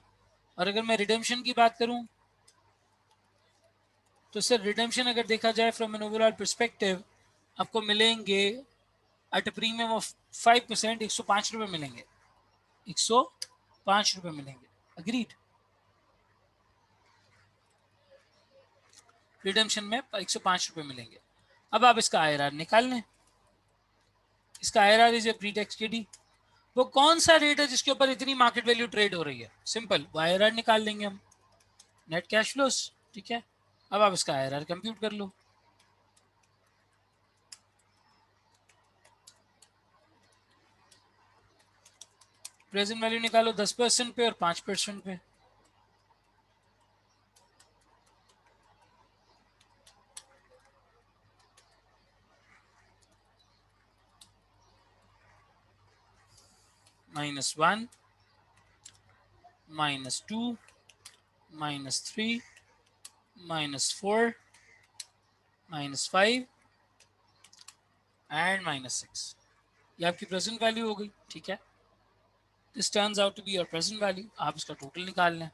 S1: और अगर मैं रिडेम्पशन की बात करूं, तो सर रिडेम्पशन अगर देखा जाए फ्रॉम एन ओवरऑल परस्पेक्टिव आपको मिलेंगे एट अ प्रीमियम ऑफ 5%, 105 रुपये मिलेंगे, 105 रुपये मिलेंगे। अग्रीड? रिडेम्पशन में 105 रुपये मिलेंगे। अब आप इसका IRR निकाल लें। इसका IRR is a pre tax KD। वो कौन सा रेट है जिसके ऊपर इतनी मार्केट वैल्यू ट्रेड हो रही है? सिंपल, वो IRR निकाल लेंगे हम, नेट कैश फ्लोस। ठीक है, अब आप इसका IRR कंप्यूट कर लो। प्रेजेंट वैल्यू निकालो 10% पे और 5% पे। -1, -2, -3, -4, -5 एंड -6। ये आपकी प्रेजेंट वैल्यू हो गई। ठीक है, this turns out to be your present value. आप इसका टोटल निकाल लें।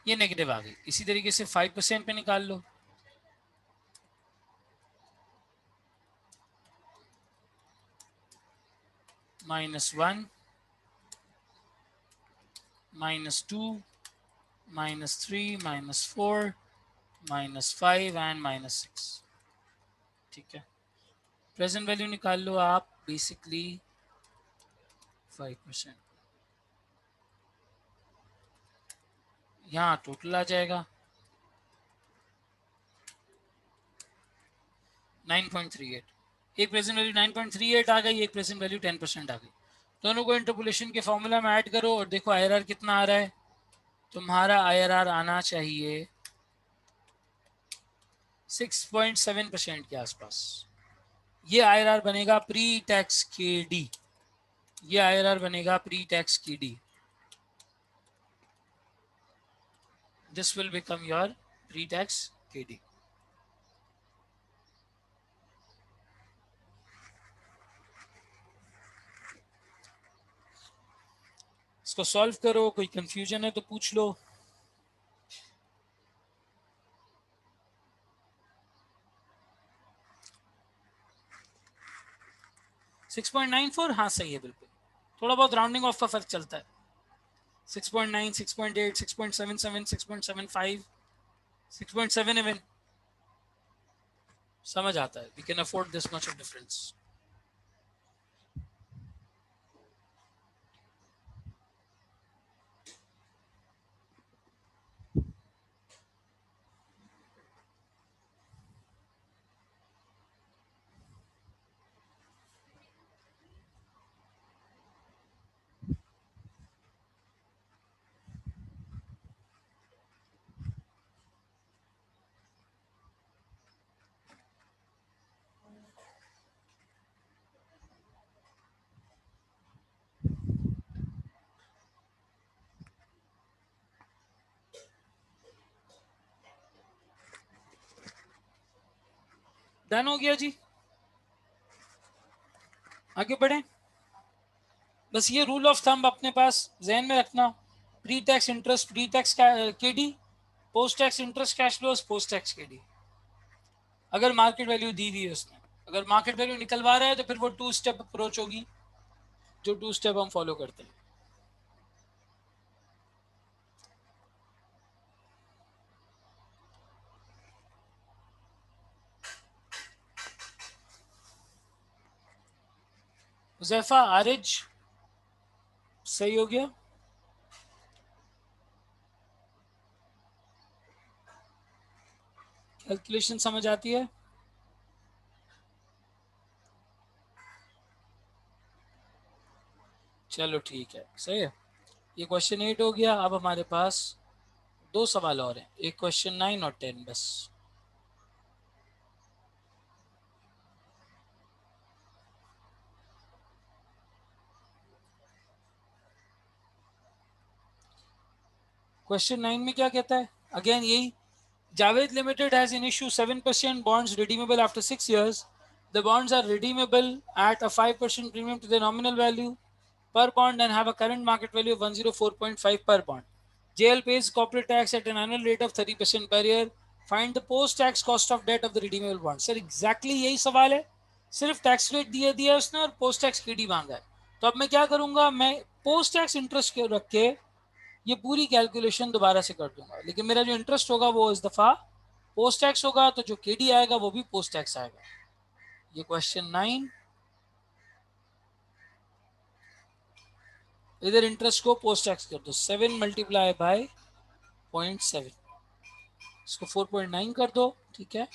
S1: ये नेगेटिव आ गई। इसी तरीके से 5% पे निकाल लो। -1, -2, -3, -4, -5 एंड -6। ठीक है, प्रेजेंट वैल्यू निकाल लो आप बेसिकली 5%। यहाँ टोटल आ जाएगा 9.38। एक प्रेजेंट वैल्यू 9.38 आ गई, एक प्रेजेंट वैल्यू 10% आ गई। दोनों को इंटरपोलेशन के फॉर्मूला में ऐड करो और देखो IRR कितना आ रहा है। तुम्हारा IRR आना चाहिए 6.7% के आसपास। ये IRR बनेगा प्री टैक्स KD। ये IRR बनेगा pre tax KD। This will become your pre-tax KD। इसको सॉल्व करो, कोई कंफ्यूजन है तो पूछ लो। सिक्स 6.94, हाँ सही है बिल्कुल। थोड़ा बहुत राउंडिंग ऑफ का फर्क चलता है। 6.9, 6.8, 6.77, 6.75, 6.7 इवन समझ आता है। We can afford this much of difference. Done हो गया जी, आगे बढ़े। बस ये रूल ऑफ थंब अपने पास जहन में रखना। Pre tax interest pre tax KD, post tax interest cash flows post tax KD। अगर मार्केट वैल्यू दी हुई है उसने, अगर मार्केट वैल्यू निकलवा रहा है तो फिर वो 2 स्टेप अप्रोच होगी, जो 2 स्टेप हम फॉलो करते हैं। हुज़ैफा आरिज सही हो गया। कैलकुलेशन समझ आती है? चलो ठीक है, सही है। ये क्वेश्चन 8 हो गया। अब हमारे पास 2 सवाल और हैं, एक क्वेश्चन 9 और 10 बस। क्वेश्चन 9 में क्या कहता है? अगेन यही, Javed Limited has in issue 7% bonds redeemable after 6 years. The bonds are redeemable at a 5% premium to their nominal value per bond and have a current market value of 104.5 per bond. JL pays corporate tax at an annual rate of 30% per year. Find the post-tax cost of debt of the redeemable bond. Sir exactly यही सवाल है, सिर्फ टैक्स रेट दिया है उसने और पोस्ट टैक्स केडी मांगा है। तो अब मैं क्या करूंगा, मैं पोस्ट टैक्स इंटरेस्ट रख के ये पूरी कैलकुलेशन दोबारा से कर दूंगा, लेकिन मेरा जो इंटरेस्ट होगा वो इस दफा पोस्ट टैक्स होगा, तो जो केडी आएगा वो भी पोस्ट टैक्स आएगा। ये क्वेश्चन 9। इधर इंटरेस्ट को पोस्ट टैक्स कर दो, 7 मल्टीप्लाई बाय 0.7, इसको 4.9 कर दो, ठीक है।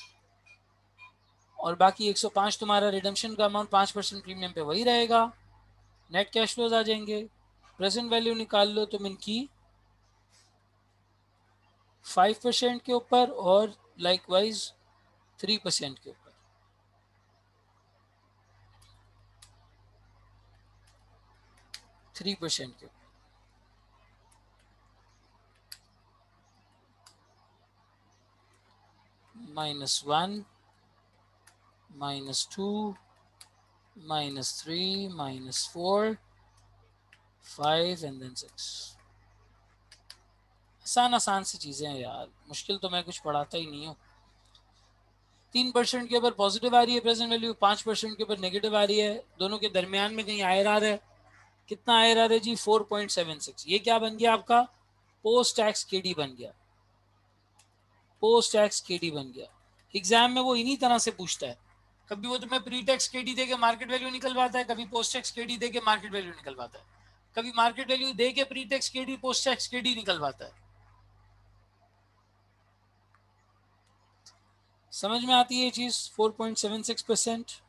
S1: और बाकी 105 तुम्हारा रिडम्पशन का अमाउंट 5% प्रीमियम पे वही रहेगा। नेट कैश फ्लोज आ जाएंगे, प्रेजेंट वैल्यू निकाल लो तुम इनकी 5% के ऊपर और लाइकवाइज 3% के ऊपर। 3% के ऊपर -1 -2 -3 -4 5 एंड देन 6। आसान आसान सी चीज़ें हैं यार, मुश्किल तो मैं कुछ पढ़ाता ही नहीं हूँ। 3% के ऊपर पॉजिटिव आ रही है प्रेजेंट वैल्यू, 5% के ऊपर नेगेटिव आ रही है, दोनों के दरमियान में कहीं आईआरआर है। कितना आईआरआर है जी? 4.76। ये क्या बन गया आपका? पोस्ट टैक्स केडी बन गया। पोस्ट टैक्स केडी बन गया। एग्जाम में वो इन्हीं तरह से पूछता है, कभी वो तुम्हें प्री टैक्स केडी दे के मार्केट वैल्यू निकलवाता है, कभी पोस्ट टैक्स केडी दे के मार्केट वैल्यू निकलवाता है, कभी मार्केट वैल्यू दे के pre tax KD post tax KD निकलवाता है। समझ में आती है ये चीज? 4.76%।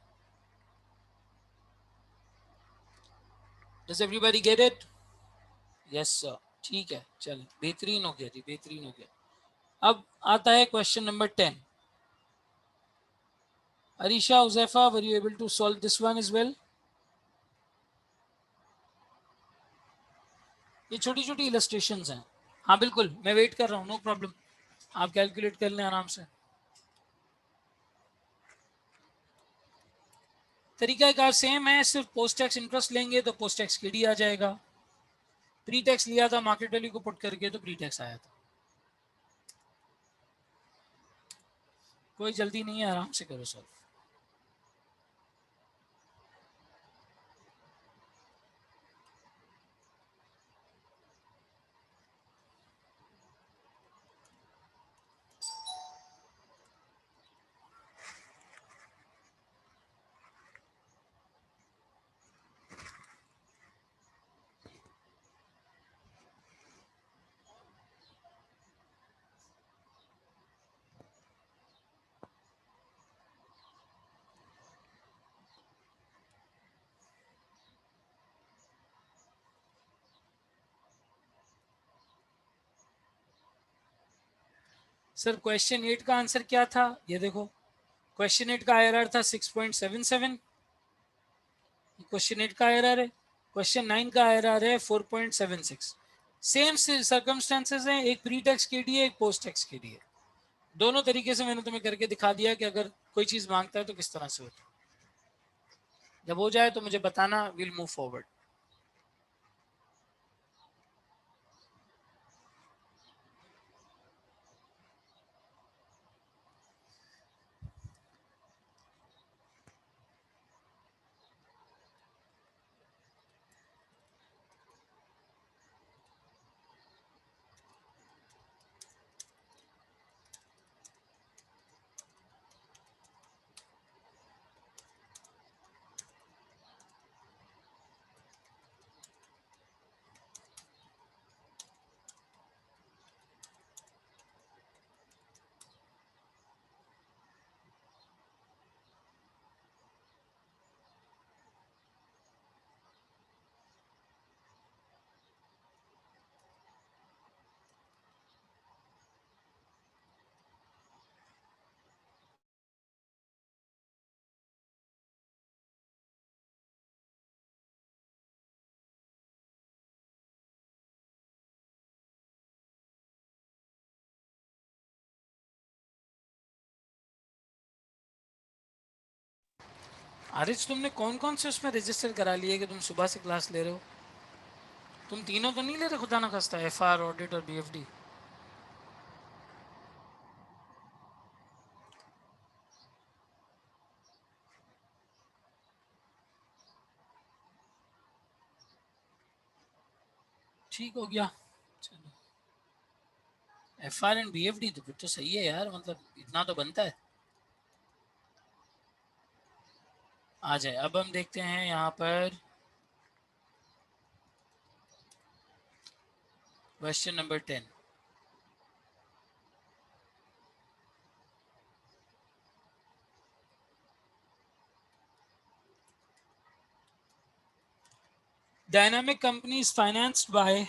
S1: Does everybody get it? Yes sir, ठीक है, चलिए बेहतरीन हो गया जी, बेहतरीन हो गया। अब आता है question number 10। Arisha, Uzaifa, were you able to solve this one as well? ये छोटी छोटी इलस्ट्रेशंस हैं। हाँ बिल्कुल, मैं वेट कर रहा हूँ, नो प्रॉब्लम, आप कैलकुलेट कर लें आराम से। तरीका कार सेम है, सिर्फ पोस्ट टैक्स इंटरेस्ट लेंगे तो पोस्ट टैक्स केडी आ जाएगा। प्री टैक्स लिया था मार्केट वैल्यू को पुट करके तो प्री टैक्स आया था। कोई जल्दी नहीं है, आराम से करो सॉल्व। सर क्वेश्चन 8 का आंसर क्या था ये देखो। क्वेश्चन 8 का आईआरआर था 6.77। क्वेश्चन 8 का आईआरआर है। क्वेश्चन 9 का आईआरआर है 4.76। सेम सर्कमस्टेंसेज हैं, एक प्री टैक्स केडी है, एक पोस्ट टैक्स केडी है। दोनों तरीके से मैंने तुम्हें करके दिखा दिया कि अगर कोई चीज मांगता है तो किस तरह से होता है। जब हो जाए तो मुझे बताना, विल मूव फॉरवर्ड। आरिज, तुमने कौन कौन से उसमें रजिस्टर करा लिए कि तुम सुबह से क्लास ले रहे हो? तुम तीनों तो नहीं ले रहे खुदा ना खास्ता, FR, ऑडिट और BFD? ठीक हो गया, चलो। FR एंड BFD तो फिर तो सही है यार, मतलब इतना तो बनता है। आ जाए, अब हम देखते हैं यहाँ पर question number 10। Dynamic company is financed by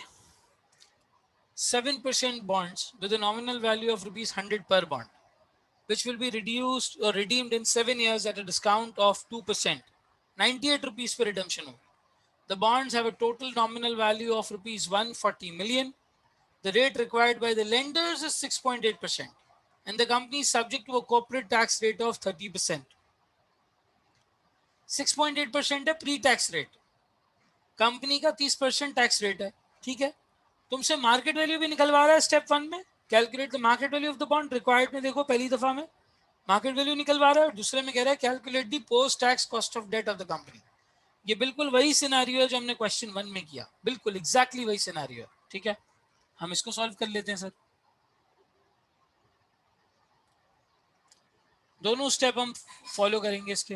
S1: 7% bonds with a nominal value of rupees 100 per bond, which will be reduced or redeemed in 7 years at a discount of 2%, 98 rupees per redemption. The bonds have a total nominal value of rupees 140 million. The rate required by the lenders is 6.8%, and the company is subject to a corporate tax rate of 30%. 6.8% है प्री टैक्स रेट, कंपनी का 30% टैक्स रेट है, ठीक है। तुमसे मार्केट वैल्यू भी निकलवा रहा है स्टेप 1 में, calculate the market value of the bond. Required में देखो पहली दफा में मार्केट वैल्यू निकलवा रहा है, और दूसरे में कह रहा है calculate the post tax cost of debt of the company. ये बिल्कुल वही सिनेरियो है जो हमने क्वेश्चन 1 में किया, बिल्कुल एग्जैक्टली वही सिनेरियो है, ठीक है। हम इसको सॉल्व कर लेते हैं सर। दोनों स्टेप हम फॉलो करेंगे इसके।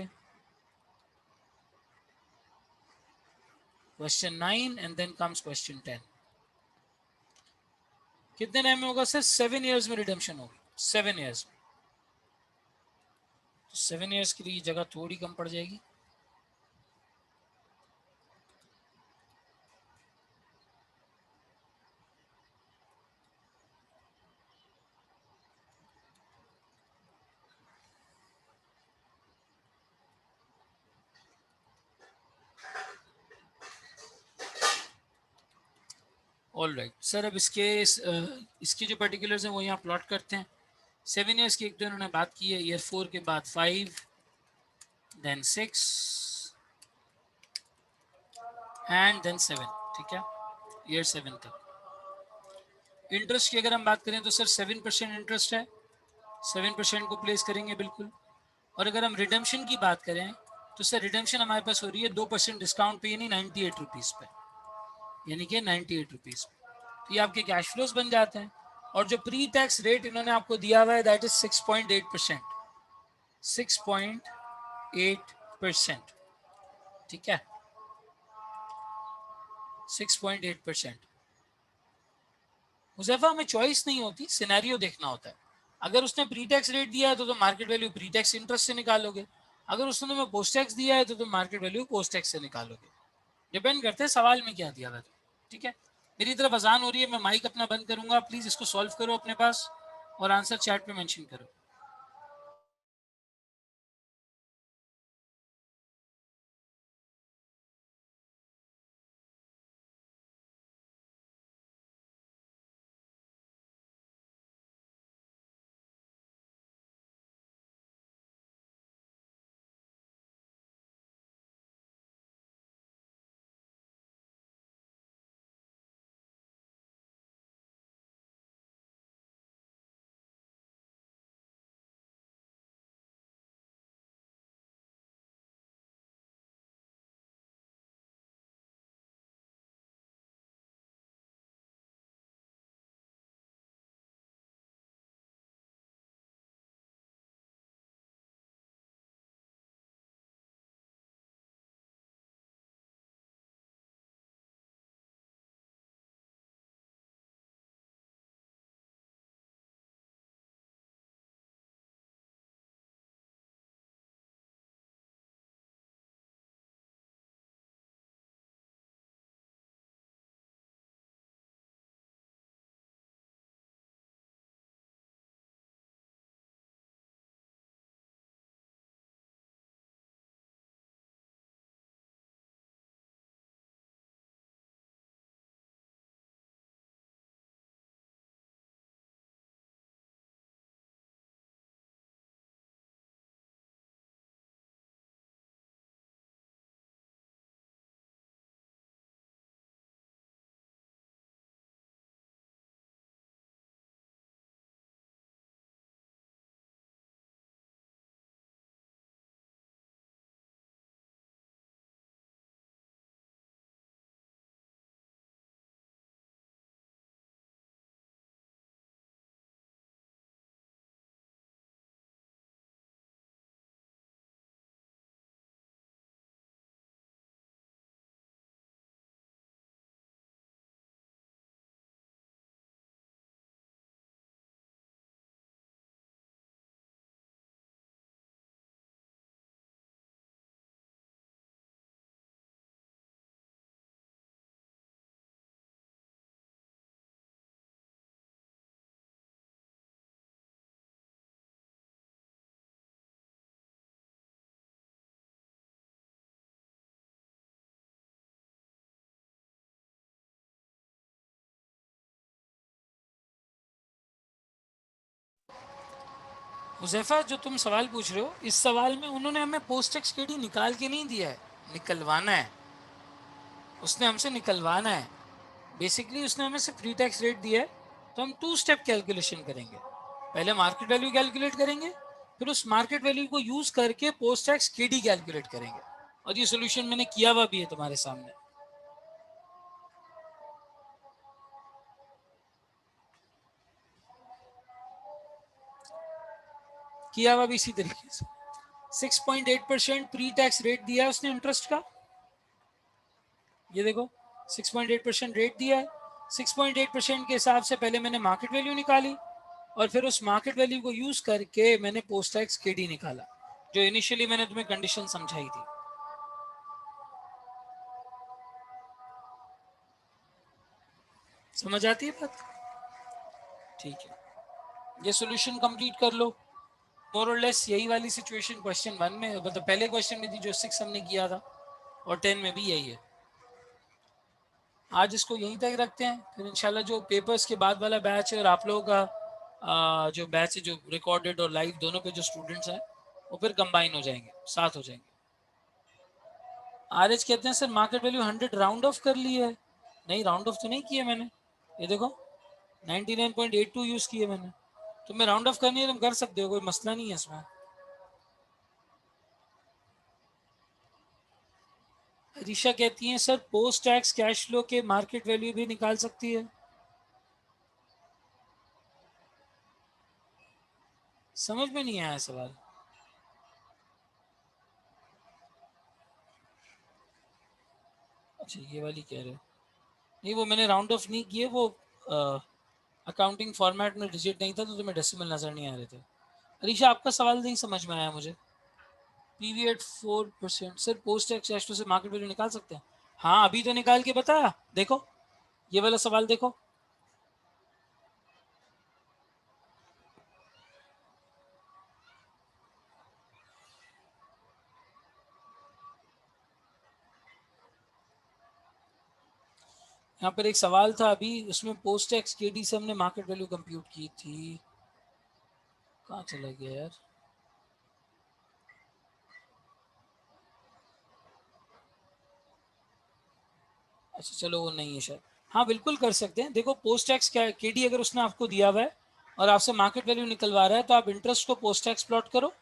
S1: Question 9 and then comes question 10। कितने टाइम में होगा सर? 7 इयर्स में रिडेम्पशन होगी, 7 इयर्स में। तो 7 इयर्स के लिए जगह थोड़ी कम पड़ जाएगी। ऑल राइट सर, अब इसके जो पर्टिकुलर्स हैं वो यहाँ प्लॉट करते हैं। 7 इयर्स की एक तो इन्होंने बात की है, ईयर 4 के बाद 5, देन 6 एंड देन 7, ठीक है, ईयर 7 तक। इंटरेस्ट की अगर हम बात करें तो सर 7% इंटरेस्ट है, 7% को प्लेस करेंगे बिल्कुल। और अगर हम रिडेम्पशन की बात करें तो सर रिडेम्पशन हमारे पास हो रही है 2% डिस्काउंट पे, यानी 98 रुपीज़ पे, यानी कि 98 रुपीज़ पे। तो ये आपके कैश फ्लोज बन जाते हैं। और जो प्री टैक्स रेट इन्होंने आपको दिया हुआ है दैट इज 6.8%, 6.8%, ठीक है, 6.8%। मुजफ्फा हमें चॉइस नहीं होती, सिनेरियो देखना होता है। अगर उसने प्री टैक्स रेट दिया है तो market value pre tax interest से निकालोगे, अगर उसने तुम्हें पोस्ट टैक्स दिया है तो मार्केट वैल्यू पोस्ट टैक्स से निकालोगे। डिपेंड करते हैं सवाल में क्या दिया हुआ है, ठीक है। मेरी तरफ अजान हो रही है, मैं माइक अपना बंद करूंगा, प्लीज इसको सॉल्व करो अपने पास और आंसर चैट पे मेंशन करो। हुज़ैफ़ा, जो तुम सवाल पूछ रहे हो, इस सवाल में उन्होंने हमें पोस्ट टैक्स केडी निकाल के नहीं दिया है, निकलवाना है। उसने हमसे निकलवाना है। बेसिकली उसने हमें सिर्फ प्री टैक्स रेट दिया है, तो हम 2 स्टेप कैलकुलेशन करेंगे। पहले मार्केट वैल्यू कैलकुलेट करेंगे, फिर उस मार्केट वैल्यू को यूज करके पोस्ट टैक्स केडी कैलकुलेट करेंगे। और ये सोल्यूशन मैंने किया हुआ भी है तुम्हारे सामने। किया हुआ भी इसी तरीके से। 6.8% प्री टैक्स रेट दिया है उसने इंटरेस्ट का। ये देखो, 6.8% रेट दिया है। 6.8% के हिसाब से पहले मैंने मार्केट वैल्यू निकाली, और फिर उस मार्केट वैल्यू को यूज करके मैंने पोस्ट टैक्स केडी निकाला, जो इनिशियली मैंने तुम्हें कंडीशन समझाई थी। समझ आती है बात? ठीक है, ये सॉल्यूशन कंप्लीट कर लो। मोर और लेस यही वाली सिचुएशन क्वेश्चन 1 में, मतलब पहले क्वेश्चन में थी, जो 6 हमने किया था, और 10 में भी यही है। आज इसको यहीं तक रखते हैं, फिर इंशाल्लाह जो पेपर्स के बाद वाला बैच है और आप लोगों का जो बैच है, जो रिकॉर्डेड और लाइव दोनों पे जो स्टूडेंट्स हैं, वो फिर कंबाइन हो जाएंगे, साथ हो जाएंगे। आरएच कहते हैं sir market value 100 round of कर ली है। नहीं, राउंड ऑफ तो नहीं किया मैंने। ये देखो, 99.82 यूज किए मैंने। तुम्हें राउंड ऑफ करनी है तुम कर सकते हो, कोई मसला नहीं है इसमें। ऋषा कहती हैं sir post tax cash flow के मार्केट वैल्यू भी निकाल सकती है। समझ में नहीं आया सवाल। अच्छा, ये वाली कह रहे हो? नहीं, वो मैंने राउंड ऑफ नहीं किए, वो अकाउंटिंग फॉर्मेट में डिजिट नहीं था, तो तुम्हें डेसिमल नजर नहीं आ रहे थे। ऋषा, आपका सवाल नहीं समझ में आया मुझे। PV at 4%, sir post tax cash flow से मार्केट वैल्यू निकाल सकते हैं? हाँ, अभी तो निकाल के बताया। देखो, ये वाला सवाल देखो। यहाँ पर एक सवाल था अभी, उसमें पोस्ट टैक्स केडी से हमने मार्केट वैल्यू कंप्यूट की थी। कहाँ चला गया यार? अच्छा चलो, वो नहीं है शायद। हाँ, बिल्कुल कर सकते हैं। देखो, पोस्ट टैक्स केडी अगर उसने आपको दिया हुआ है और आपसे मार्केट वैल्यू निकलवा रहा है, तो आप इंटरेस्ट को पोस्ट टैक्स प्लॉट करो,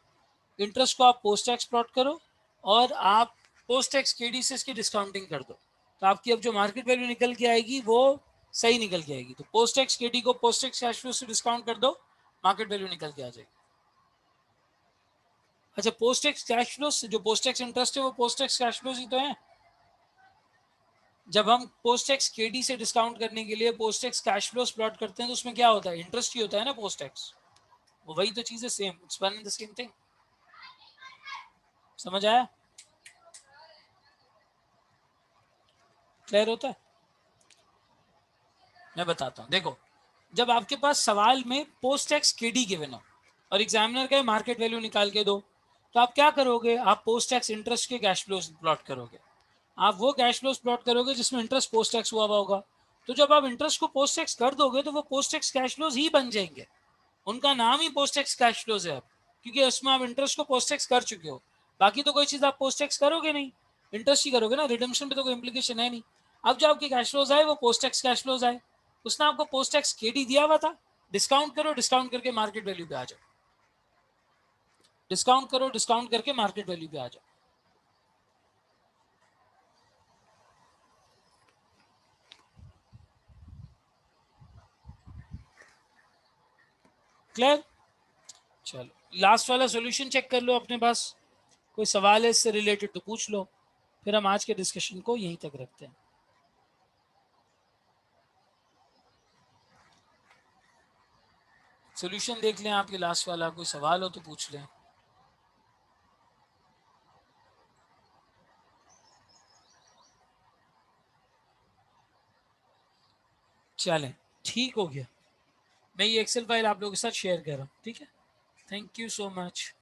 S1: इंटरेस्ट को आप पोस्ट टैक्स प्लॉट करो, और आप पोस्ट टैक्स केडी से इसकी डिस्काउंटिंग कर दो, तो आपकी अब जो मार्केट वैल्यू निकल के आएगी वो सही निकल के आएगी। तो पोस्ट टैक्स केडी को पोस्ट टैक्स कैश फ्लो से डिस्काउंट कर दो, मार्केट वैल्यू निकल के आ जाएगी। अच्छा, पोस्ट टैक्स कैश फ्लो, जो पोस्ट टैक्स इंटरेस्ट है वो पोस्ट टैक्स कैश फ्लो ही तो है। जब हम पोस्ट टैक्स केडी से डिस्काउंट करने के लिए post tax cash flows plot करते हैं, तो उसमें क्या होता है? इंटरेस्ट ही होता है ना पोस्ट टैक्स। वो वही तो चीज है, same, it's one and the same thing. समझ आया? क्लियर होता है? मैं बताता हूँ, देखो, जब आपके पास सवाल में पोस्ट टैक्स केडी गिवन हो और एग्जामिनर का मार्केट वैल्यू निकाल के दो, तो आप क्या करोगे? आप पोस्ट टैक्स इंटरेस्ट के कैश फ्लोस प्लॉट करोगे। आप वो कैश फ्लोस प्लॉट करोगे जिसमें इंटरेस्ट पोस्ट टैक्स हुआ हुआ होगा। तो जब आप इंटरेस्ट को पोस्ट टैक्स कर दोगे, तो वो पोस्ट टैक्स कैश फ्लोस ही बन जाएंगे। उनका नाम ही पोस्ट टैक्स कैश फ्लोज है अब, क्योंकि उसमें आप इंटरेस्ट को पोस्ट टैक्स कर चुके हो। बाकी तो कोई चीज आप पोस्ट टैक्स करोगे नहीं, इंटरेस्ट ही करोगे ना, रिडम्पशन पे तो कोई इम्प्लीकेशन है नहीं। अब जो आपके कैश फ्लोज आए वो पोस्ट टैक्स कैश फ्लोज आए। उसने आपको पोस्ट टैक्स केडी दिया हुआ था, डिस्काउंट करो, डिस्काउंट करके मार्केट वैल्यू पे आ जाओ। डिस्काउंट करो, डिस्काउंट करके मार्केट वैल्यू पे आ जाओ। क्लियर? चलो, लास्ट वाला सॉल्यूशन चेक कर लो अपने पास। कोई सवाल है इससे रिलेटेड तो पूछ लो, फिर हम आज के डिस्कशन को यहीं तक रखते हैं। सॉल्यूशन देख लें आपके लास्ट वाला, कोई सवाल हो तो पूछ लें। चलें, ठीक हो गया। मैं ये एक्सेल फाइल आप लोगों के साथ शेयर कर रहा हूँ, ठीक है? Thank you so much.